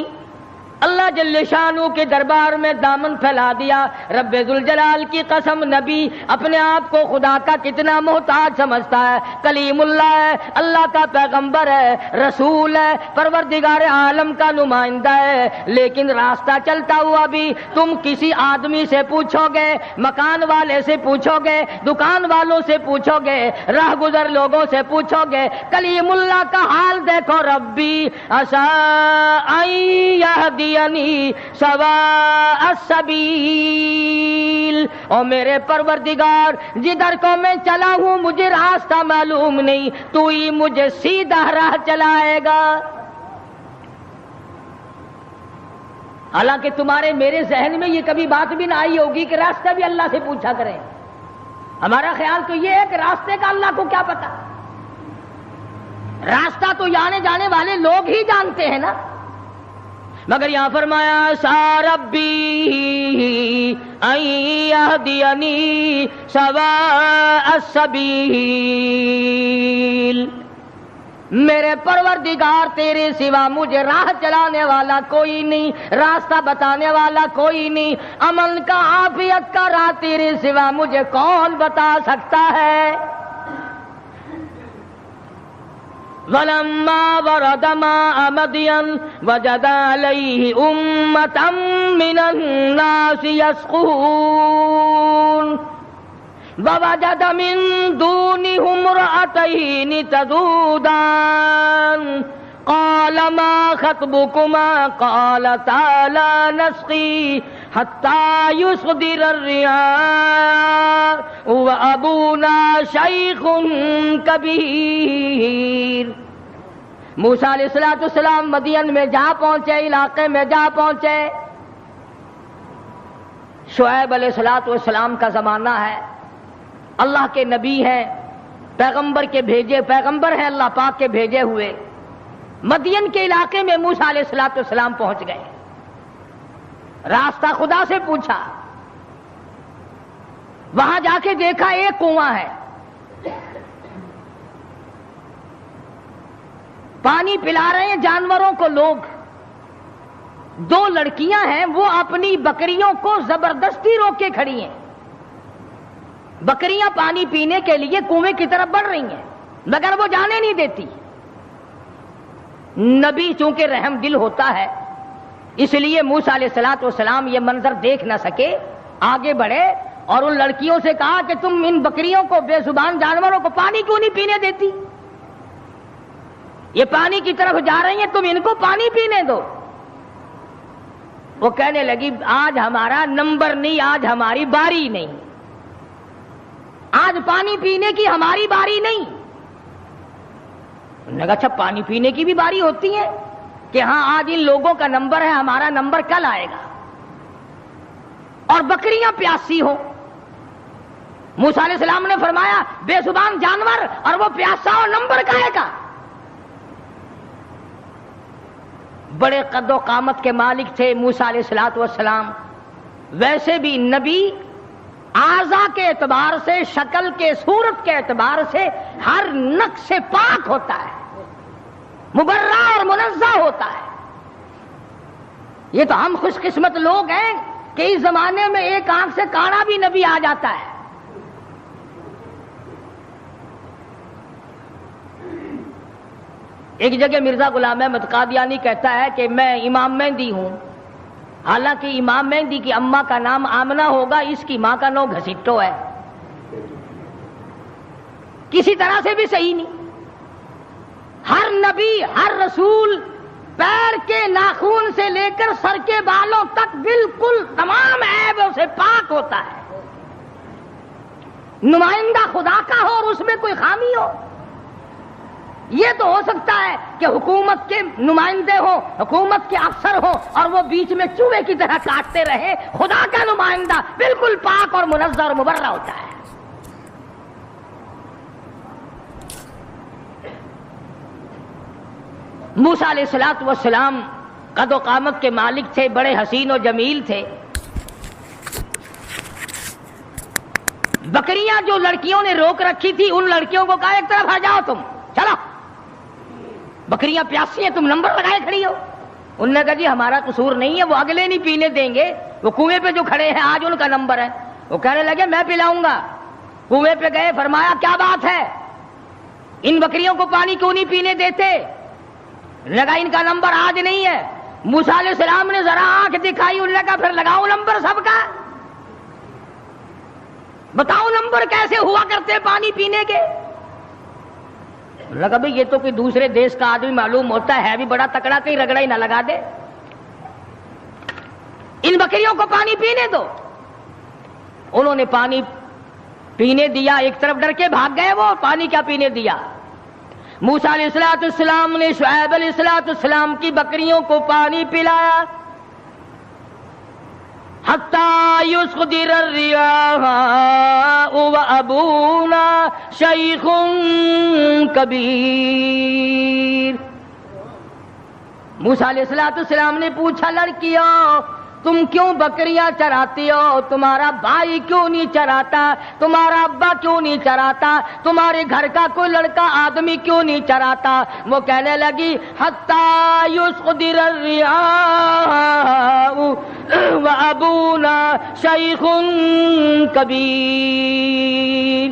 اللہ جل شانہ کے دربار میں دامن پھیلا دیا۔ رب ذوالجلال کی قسم، نبی اپنے آپ کو خدا کا کتنا محتاج سمجھتا ہے، کلیم اللہ ہے، اللہ کا پیغمبر ہے، رسول ہے، پروردگار عالم کا نمائندہ ہے، لیکن راستہ چلتا ہوا بھی تم کسی آدمی سے پوچھو گے، مکان والے سے پوچھو گے، دکان والوں سے پوچھو گے، راہ گزر لوگوں سے پوچھو گے، کلیم اللہ کا حال دیکھو، ربی عسى ان يهديني سواء السبیل، اور میرے پروردگار جدھر کو میں چلا ہوں مجھے راستہ معلوم نہیں، تو ہی مجھے سیدھا راہ چلائے گا۔ حالانکہ تمہارے میرے ذہن میں یہ کبھی بات بھی نہ آئی ہوگی کہ راستہ بھی اللہ سے پوچھا کریں، ہمارا خیال تو یہ ہے کہ راستے کا اللہ کو کیا پتا، راستہ تو آنے جانے والے لوگ ہی جانتے ہیں نا، مگر یہاں فرمایا عسى ربی ان یہدینی سواء السبیل، میرے پروردگار تیرے سوا مجھے راہ چلانے والا کوئی نہیں، راستہ بتانے والا کوئی نہیں، امن کا عافیت کا راہ تیرے سوا مجھے کون بتا سکتا ہے۔ وَلَمَّا وَرَدَ مَاءَ مَدْيَنَ وَجَدَ عَلَيْهِ أُمَّةً مِّنَ النَّاسِ يَسْقُونَ وَوَجَدَ مِن دُونِهُمْ امْرَأَتَيْنِ تَذُودَانِ قَالَ مَا خَطْبُكُمَا قَالَتَا لَا نَسْقِي حَتَّى يُصْدِرَ الرِّعَاءُ وَأَبُونَا شَيْخٌ کبیر۔ موسیٰ علیہ السلام مدین میں جا پہنچے، علاقے میں جا پہنچے، شعیب علیہ السلام کا زمانہ ہے، اللہ کے نبی ہیں، پیغمبر کے بھیجے، پیغمبر ہیں اللہ پاک کے بھیجے ہوئے، مدین کے علاقے میں موسیٰ علیہ السلام پہنچ گئے، راستہ خدا سے پوچھا، وہاں جا کے دیکھا ایک کنواں ہے، پانی پلا رہے ہیں جانوروں کو لوگ، دو لڑکیاں ہیں وہ اپنی بکریوں کو زبردستی روک کے کھڑی ہیں، بکریاں پانی پینے کے لیے کنویں کی طرف بڑھ رہی ہیں مگر وہ جانے نہیں دیتی۔ نبی چونکہ رحم دل ہوتا ہے اس لیے موسیٰ علیہ السلام یہ منظر دیکھ نہ سکے، آگے بڑھے اور ان لڑکیوں سے کہا کہ تم ان بکریوں کو، بے زبان جانوروں کو پانی کیوں نہیں پینے دیتی؟ یہ پانی کی طرف جا رہی ہیں، تم ان کو پانی پینے دو۔ وہ کہنے لگی آج ہمارا نمبر نہیں، آج ہماری باری نہیں، آج پانی پینے کی ہماری باری نہیں۔ انہوں نے کہا اچھا پانی پینے کی بھی باری ہوتی ہے کہ ہاں آج ان لوگوں کا نمبر ہے، ہمارا نمبر کل آئے گا، اور بکریاں پیاسی ہوں۔ موسیٰ علیہ السلام نے فرمایا بے زبان جانور اور وہ پیاسا اور نمبر کہے گا؟ بڑے قد و قامت کے مالک تھے موسیٰ علیہ السلام، ویسے بھی نبی اعضاء کے اعتبار سے، شکل کے، صورت کے اعتبار سے ہر نقص سے پاک ہوتا ہے، مبرہ اور منزہ ہوتا ہے۔ یہ تو ہم خوش قسمت لوگ ہیں کہ اس زمانے میں ایک آنکھ سے کانا بھی نبی آ جاتا ہے۔ ایک جگہ مرزا غلام احمد قادیانی کہتا ہے کہ میں امام مہدی ہوں، حالانکہ امام مہدی کی اماں کا نام آمنہ ہوگا، اس کی ماں کا نام گھسیٹو ہے، کسی طرح سے بھی صحیح نہیں۔ ہر نبی ہر رسول پیر کے ناخون سے لے کر سر کے بالوں تک بالکل تمام عیبوں سے پاک ہوتا ہے. نمائندہ خدا کا ہو اور اس میں کوئی خامی ہو. یہ تو ہو سکتا ہے کہ حکومت کے نمائندے ہوں، حکومت کے افسر ہوں اور وہ بیچ میں چوہے کی طرح کاٹتے رہے. خدا کا نمائندہ بالکل پاک اور منزہ اور مبرہ ہوتا ہے. موسیٰ علیہ السلام قد و قامت کے مالک تھے، بڑے حسین و جمیل تھے. بکریاں جو لڑکیوں نے روک رکھی تھی ان لڑکیوں کو کہا ایک طرف آ جاؤ، تم چلو، بکریاں پیاسی ہیں، تم نمبر لگائے کھڑی ہو. انہوں نے کہا جی ہمارا قصور نہیں ہے، وہ اگلے نہیں پینے دیں گے، وہ کنویں پہ جو کھڑے ہیں آج ان کا نمبر ہے. وہ کہنے لگے میں پلاؤں گا. کنویں پہ گئے، فرمایا کیا بات ہے، ان بکریوں کو پانی کیوں نہیں پینے دیتے؟ لگا ان کا نمبر آج نہیں ہے. موسیٰ علیہ السلام نے ذرا آنکھ دکھائی، انہوں نے کہا پھر لگاؤ نمبر سب کا، بتاؤ نمبر کیسے ہوا کرتے پانی پینے کے. لگا بھئی یہ تو کوئی دوسرے دیش کا آدمی معلوم ہوتا ہے بھی بڑا تکڑا، کہیں رگڑا ہی نہ لگا دے. ان بکریوں کو پانی پینے دو. انہوں نے پانی پینے دیا، ایک طرف ڈر کے بھاگ گئے، وہ پانی کیا پینے دیا. موسیٰ علیہ السلام نے شعیب علیہ السلام کی بکریوں کو پانی پلایا. حتی یصدر الریاح وابونا شیخ کبیر. موسیٰ علیہ السلام نے پوچھا لڑکیوں تم کیوں بکریاں چراتی ہو؟ تمہارا بھائی کیوں نہیں چراتا؟ تمہارا ابا کیوں نہیں چراتا؟ تمہارے گھر کا کوئی لڑکا آدمی کیوں نہیں چراتا؟ وہ کہنے لگی حتی یصدر الریاح وابونا شیخ کبیر.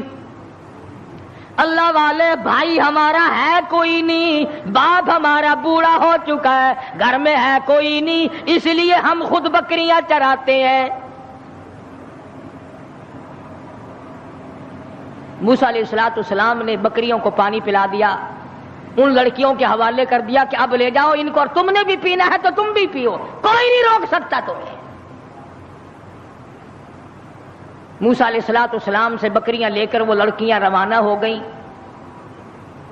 اللہ والے بھائی ہمارا ہے کوئی نہیں، باپ ہمارا بوڑھا ہو چکا ہے، گھر میں ہے کوئی نہیں، اس لیے ہم خود بکریاں چراتے ہیں. موسیٰ علیہ السلام نے بکریوں کو پانی پلا دیا، ان لڑکیوں کے حوالے کر دیا کہ اب لے جاؤ ان کو، اور تم نے بھی پینا ہے تو تم بھی پیو، کوئی نہیں روک سکتا تمہیں. موسیٰ علیہ السلام سے بکریاں لے کر وہ لڑکیاں روانہ ہو گئیں.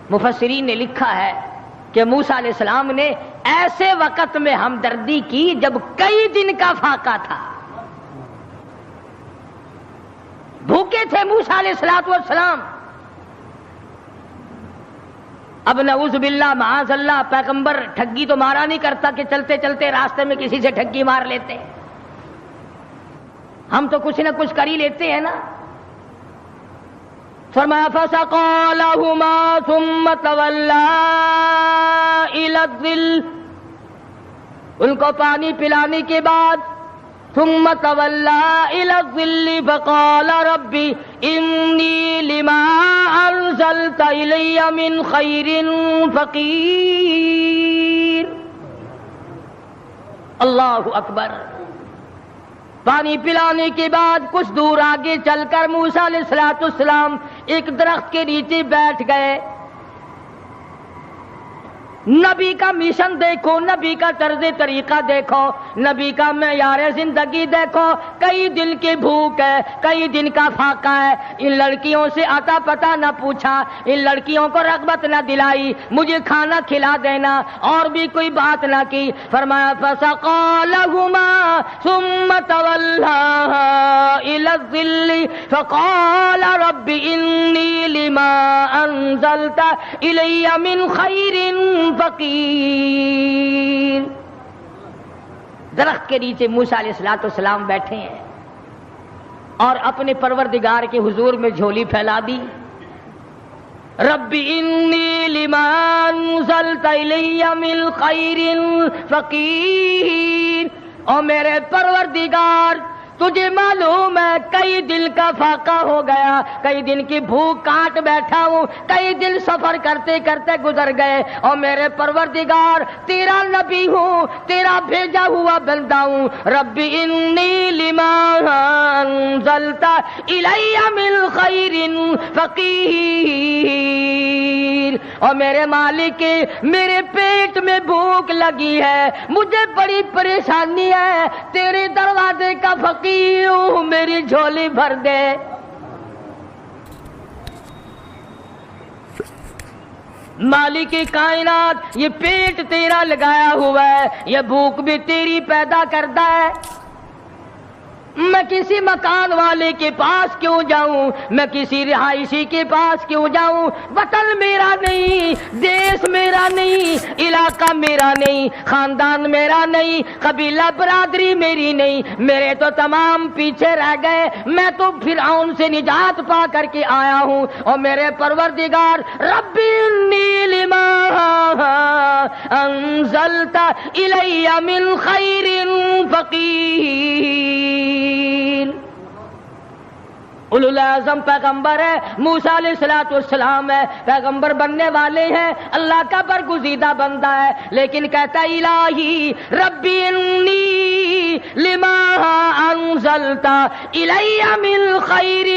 مفسرین نے لکھا ہے کہ موسیٰ علیہ السلام نے ایسے وقت میں ہمدردی کی جب کئی دن کا فاقہ تھا. بھوکے تھے موسیٰ علیہ السلام. اب نعوذ باللہ معاذ اللہ پیغمبر ٹھگی تو مارا نہیں کرتا کہ چلتے چلتے راستے میں کسی سے ٹھگی مار لیتے، ہم تو کچھ نہ کچھ کر ہی لیتے ہیں نا. فرمایا فسقى لهما ثم تولى الى الظل. ان کو پانی پلانے کے بعد ثم تولى الى الظل فقال ربي اني لما انزلت الي من خير فقير. اللہ اکبر. پانی پلانے کے بعد کچھ دور آگے چل کر موسیٰ علیہ السلام ایک درخت کے نیچے بیٹھ گئے. نبی کا مشن دیکھو، نبی کا طرز طریقہ دیکھو، نبی کا معیار زندگی دیکھو. کئی دن کی بھوک ہے، کئی دن کا فاقہ ہے. ان لڑکیوں سے آتا پتہ نہ پوچھا، ان لڑکیوں کو رغبت نہ دلائی مجھے کھانا کھلا دینا، اور بھی کوئی بات نہ کی. فرمایا فسقى لهما ثم تولى الى الظل فقال رب اني لما انزلت الي من خير فقیر. درخت کے نیچے موسیٰ علیہ السلام بیٹھے ہیں اور اپنے پروردگار کے حضور میں جھولی پھیلا دی. رب انی لما انزلت الی من خیر فقیر. او میرے پروردگار تجھے معلوم ہے کئی دن کا فاقہ ہو گیا، کئی دن کی بھوک کاٹ بیٹھا ہوں، کئی دن سفر کرتے کرتے گزر گئے. اور میرے پروردگار تیرا نبی ہوں، تیرا بھیجا ہوا بندہ ہوں. رب انی لما انزلت الی من خیر فقیر. اور میرے مالک میرے پیٹ میں بھوک لگی ہے، مجھے بڑی پریشانی ہے، تیرے دروازے کا فقیر ہوں، میری جھولی بھر دے۔ مالک کائنات یہ پیٹ تیرا لگایا ہوا ہے، یہ بھوک بھی تیری پیدا کرتا ہے، میں کسی مکان والے کے پاس کیوں جاؤں، میں کسی رہائشی کے پاس کیوں جاؤں؟ وطن میرا نہیں، دیش میرا نہیں، علاقہ میرا نہیں، خاندان میرا نہیں، قبیلہ برادری میری نہیں، میرے تو تمام پیچھے رہ گئے، میں تو فرعون سے نجات پا کر کے آیا ہوں، اور میرے پروردگار ربی انی لما انزلت الی من خیر فقیر۔ اولو العزم پیغمبر ہے، موسیٰ علیہ السلام ہے، پیغمبر بننے والے ہیں، اللہ کا برگزیدہ بندہ ہے، لیکن کہتا ہے الہی ربی انی لما انزلت الی من خیر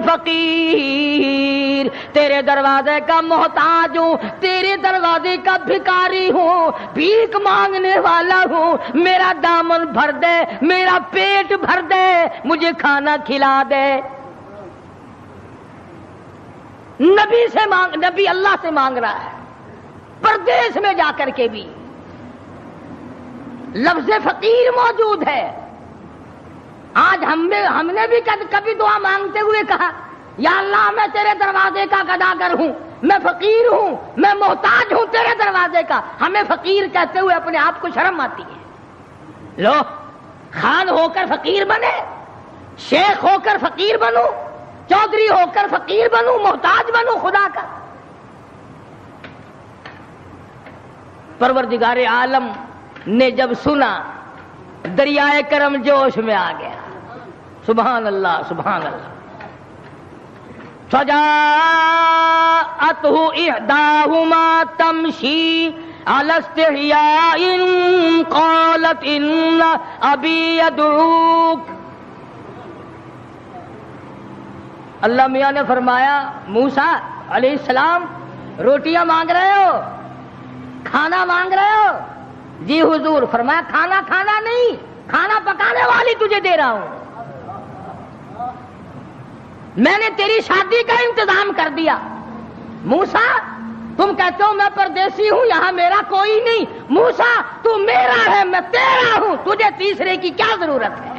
فقیر، تیرے دروازے کا محتاج ہوں، تیرے دروازے کا بھکاری ہوں، بھیک مانگنے والا ہوں، میرا دامن بھر دے، میرا پیٹ بھر دے، مجھے کھانا کھلا دے۔ نبی اللہ سے مانگ رہا ہے، پردیس میں جا کر کے بھی لفظ فقیر موجود ہے۔ آج ہم نے بھی کبھی دعا مانگتے ہوئے کہا یا اللہ میں تیرے دروازے کا گداگر ہوں، میں فقیر ہوں، میں محتاج ہوں تیرے دروازے کا۔ ہمیں فقیر کہتے ہوئے اپنے آپ کو شرم آتی ہے۔ لو خان ہو کر فقیر بنے، شیخ ہو کر فقیر بنو، چودھری ہو کر فقیر بنوں، محتاج بنوں خدا کا۔ پروردگار عالم نے جب سنا دریائے کرم جوش میں آ گیا، سبحان اللہ سبحان اللہ۔ فجاءته إحداهما تمشي على استحياء قالت إن أبي يدعوك۔ اللہ میاں نے فرمایا موسیٰ علیہ السلام روٹیاں مانگ رہے ہو، کھانا مانگ رہے ہو؟ جی حضور۔ فرمایا کھانا کھانا نہیں، کھانا پکانے والی تجھے دے رہا ہوں، میں نے تیری شادی کا انتظام کر دیا۔ موسیٰ تم کہتے ہو میں پردیسی ہوں، یہاں میرا کوئی نہیں، موسیٰ تو میرا ہے، میں تیرا ہوں، تجھے تیسرے کی کیا ضرورت ہے؟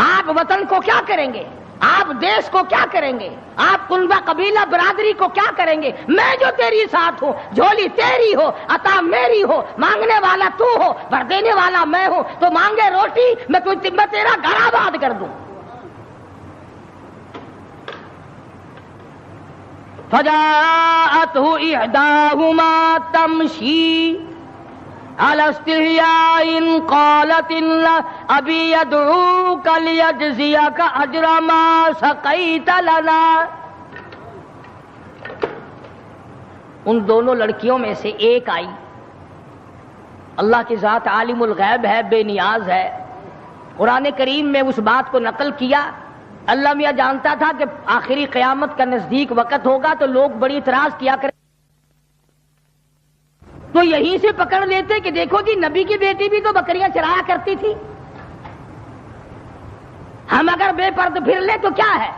آپ وطن کو کیا کریں گے؟ آپ دیش کو کیا کریں گے؟ آپ کنبہ قبیلہ برادری کو کیا کریں گے؟ میں جو تیری ساتھ ہوں، جھولی تیری ہو، عطا میری ہو، مانگنے والا تو ہو، بھر دینے والا میں ہوں، تو مانگے روٹی میں تیرا گھر آباد کر دوں۔ فجاءته إحداهما تمشي على استحياء قالت إن أبي يدعوك ليجزيك أجر ما سقيت لنا۔ ان دونوں لڑکیوں میں سے ایک آئی، اللہ کی ذات عالم الغیب ہے، بے نیاز ہے، قرآن کریم میں اس بات کو نقل کیا۔ اللہ میاں جانتا تھا کہ آخری قیامت کا نزدیک وقت ہوگا تو لوگ بڑی اعتراض کیا کریں، تو یہیں سے پکڑ لیتے کہ دیکھو جی نبی کی بیٹی بھی تو بکریاں چرایا کرتی تھی، ہم اگر بے پرد پھر لیں تو کیا ہے؟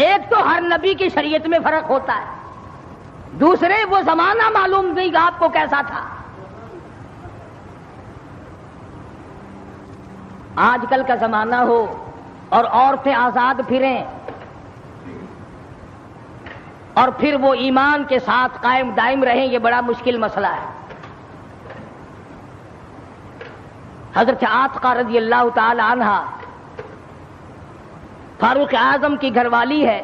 ایک تو ہر نبی کی شریعت میں فرق ہوتا ہے، دوسرے وہ زمانہ معلوم نہیں آپ کو کیسا تھا۔ آج کل کا زمانہ ہو اور عورتیں آزاد پھریں اور پھر وہ ایمان کے ساتھ قائم دائم رہیں، یہ بڑا مشکل مسئلہ ہے۔ حضرت عاتقہ رضی اللہ تعالی عنہ فاروق اعظم کی گھر والی ہے،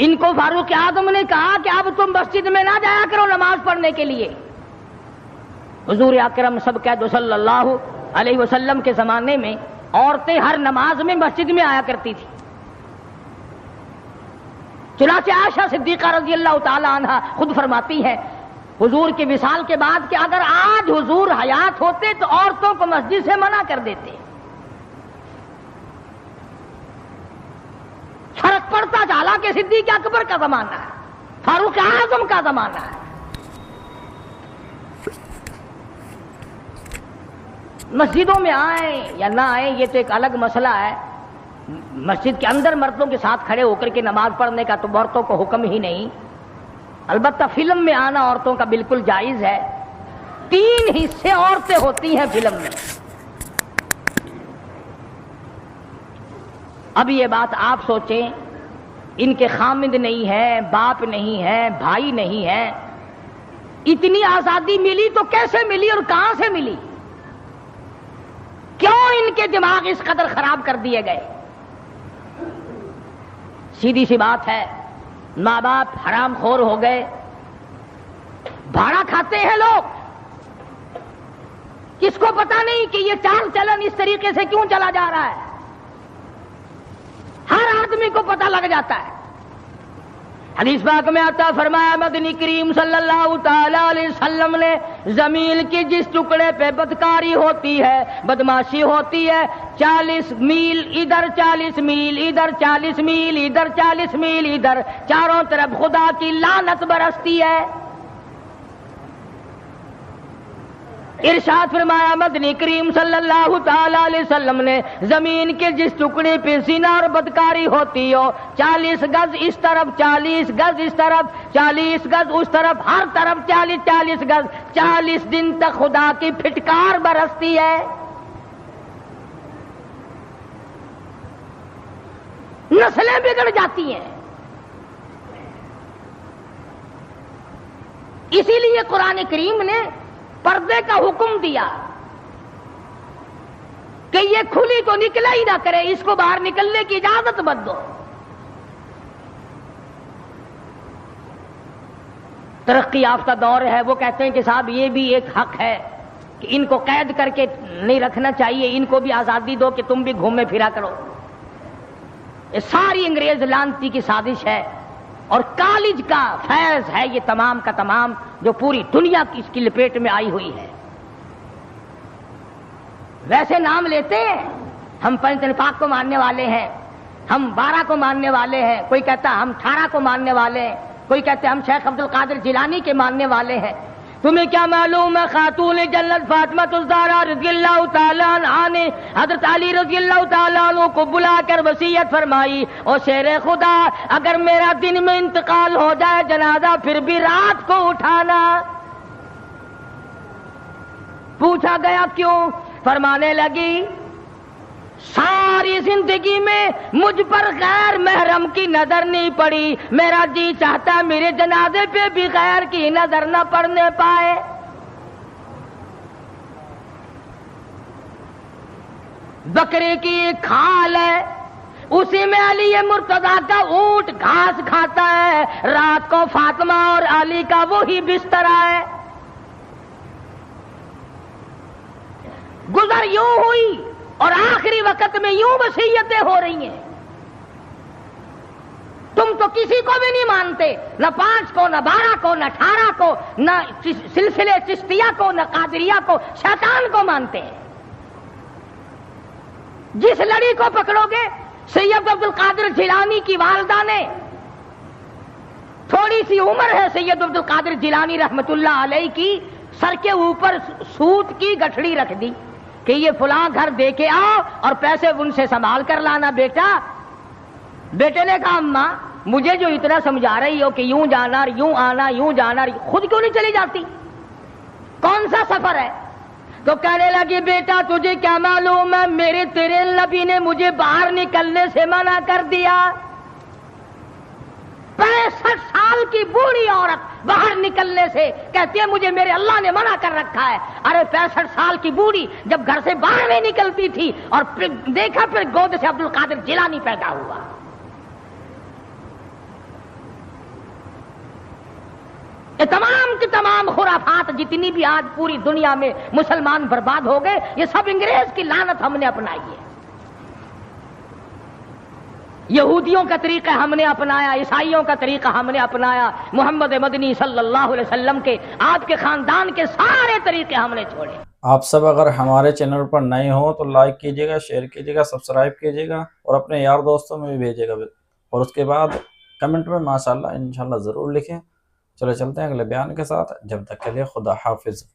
ان کو فاروق اعظم نے کہا کہ اب تم مسجد میں نہ جایا کرو نماز پڑھنے کے لیے۔ حضور اکرم سب قید صلی اللہ علیہ وسلم کے زمانے میں عورتیں ہر نماز میں مسجد میں آیا کرتی تھی، چنانچہ عائشہ صدیقہ رضی اللہ تعالی عنہ خود فرماتی ہے حضور کے وصال کے بعد کہ اگر آج حضور حیات ہوتے تو عورتوں کو مسجد سے منع کر دیتے۔ فرق پڑھتا چلا کہ صدیق اکبر کا زمانہ ہے، فاروق اعظم کا زمانہ ہے۔ مسجدوں میں آئیں یا نہ آئیں یہ تو ایک الگ مسئلہ ہے، مسجد کے اندر مردوں کے ساتھ کھڑے ہو کر کے نماز پڑھنے کا تو عورتوں کو حکم ہی نہیں، البتہ فلم میں آنا عورتوں کا بالکل جائز ہے۔ 3 حصے عورتیں ہوتی ہیں فلم میں۔ اب یہ بات آپ سوچیں، ان کے خامند نہیں ہے، باپ نہیں ہے، بھائی نہیں ہے، اتنی آزادی ملی تو کیسے ملی اور کہاں سے ملی؟ کیوں ان کے دماغ اس قدر خراب کر دیے گئے؟ سیدھی سی بات ہے، ماں باپ حرام خور ہو گئے، بھاڑا کھاتے ہیں لوگ، کس کو پتا نہیں کہ یہ چال چلن اس طریقے سے کیوں چلا جا رہا ہے، ہر آدمی کو پتہ لگ جاتا ہے۔ حدیث پاک میں آتا، فرمایا مدنی کریم صلی اللہ تعالی علیہ وسلم نے زمین کی جس ٹکڑے پہ بدکاری ہوتی ہے، بدماشی ہوتی ہے، 40 میل ادھر، 40 میل ادھر، 40 میل ادھر، 40 میل ادھر، چاروں طرف خدا کی لعنت برستی ہے۔ ارشاد فرمایا مدنی کریم صلی اللہ تعالی علیہ وسلم نے، زمین کے جس ٹکڑے پہ زنا اور بدکاری ہوتی ہو، 40 گز اس طرف، 40 گز اس طرف، 40 گز اس طرف، ہر طرف 40 گز، 40 دن تک خدا کی پھٹکار برستی ہے۔ نسلیں بگڑ جاتی ہیں۔ اسی لیے قرآن کریم نے پردے کا حکم دیا کہ یہ کھلی تو نکلا ہی نہ کرے، اس کو باہر نکلنے کی اجازت مت دو۔ ترقی یافتہ دور ہے، وہ کہتے ہیں کہ صاحب یہ بھی ایک حق ہے کہ ان کو قید کر کے نہیں رکھنا چاہیے، ان کو بھی آزادی دو کہ تم بھی گھومے پھرا کرو۔ یہ ساری انگریز لعنتی کی سازش ہے اور کالج کا فیض ہے یہ تمام کا تمام، جو پوری دنیا کی اس کی لپیٹ میں آئی ہوئی ہے۔ ویسے نام لیتے ہیں، ہم پنجتن پاک کو ماننے والے ہیں، ہم 12 کو ماننے والے ہیں، کوئی کہتا ہم 18 کو ماننے والے ہیں، کوئی کہتے ہم شیخ عبد القادر جیلانی کے ماننے والے ہیں۔ تمہیں کیا معلوم ہے خاتون جنت فاطمہ الزہرا رضی اللہ تعالیٰ عنہا نے حضرت علی رضی اللہ تعالیٰ عنہ کو بلا کر وصیت فرمائی، او شیر خدا اگر میرا دن میں انتقال ہو جائے جنازہ پھر بھی رات کو اٹھانا۔ پوچھا گیا کیوں؟ فرمانے لگی ساری زندگی میں مجھ پر غیر محرم کی نظر نہیں پڑی، میرا جی چاہتا میرے جنازے پہ بھی غیر کی نظر نہ پڑنے پائے۔ بکرے کی ایک کھال ہے، اسی میں علی مرتضیٰ کا اونٹ گھاس کھاتا ہے، رات کو فاطمہ اور علی کا وہی بستر ہے۔ گزر یوں ہوئی اور آخری وقت میں یوں وصیتیں ہو رہی ہیں۔ تم تو کسی کو بھی نہیں مانتے، نہ 5 کو، نہ 12 کو، نہ 18 کو، نہ سلسلے چشتیہ کو، نہ قادریہ کو، شیطان کو مانتے ہیں۔ جس لڑی کو پکڑو گے، سید عبد القادر جیلانی کی والدہ نے، تھوڑی سی عمر ہے سید عبد القادر جیلانی رحمت اللہ علیہ کی، سر کے اوپر سوت کی گٹھڑی رکھ دی کہ یہ فلاں گھر دے کے آؤ اور پیسے ان سے سنبھال کر لانا بیٹا۔ بیٹے نے کہا اماں مجھے جو اتنا سمجھا رہی ہو کہ یوں جانا یوں آنا یوں جانا، خود کیوں نہیں چلی جاتی؟ کون سا سفر ہے؟ تو کہنے لگی بیٹا تجھے کیا معلوم ہے، میرے تیرے نبی نے مجھے باہر نکلنے سے منع کر دیا۔ 65 سال کی بوڑھی عورت باہر نکلنے سے کہتی ہے مجھے میرے اللہ نے منع کر رکھا ہے۔ ارے 65 سال کی بوڑھی جب گھر سے باہر نہیں نکلتی تھی اور پھر دیکھا پھر گود سے عبد القادر جیلانی پیدا ہوا۔ یہ تمام کی تمام خرافات جتنی بھی آج پوری دنیا میں مسلمان برباد ہو گئے، یہ سب انگریز کی لعنت ہم نے اپنائی ہے۔ یہودیوں کا طریقہ ہم نے اپنایا، عیسائیوں کا طریقہ ہم نے اپنایا، محمد مدنی صلی اللہ علیہ وسلم کے، آپ کے خاندان کے سارے طریقے ہم نے چھوڑے۔ آپ سب اگر ہمارے چینل پر نئے ہوں تو لائک کیجیے گا، شیئر کیجیے گا، سبسکرائب کیجیے گا اور اپنے یار دوستوں میں بھی بھیجیے گا۔ اور اس کے بعد کمنٹ میں ماشاءاللہ انشاءاللہ ضرور لکھیں۔ چلو چلتے ہیں اگلے بیان کے ساتھ، جب تک کے لیے خدا حافظ۔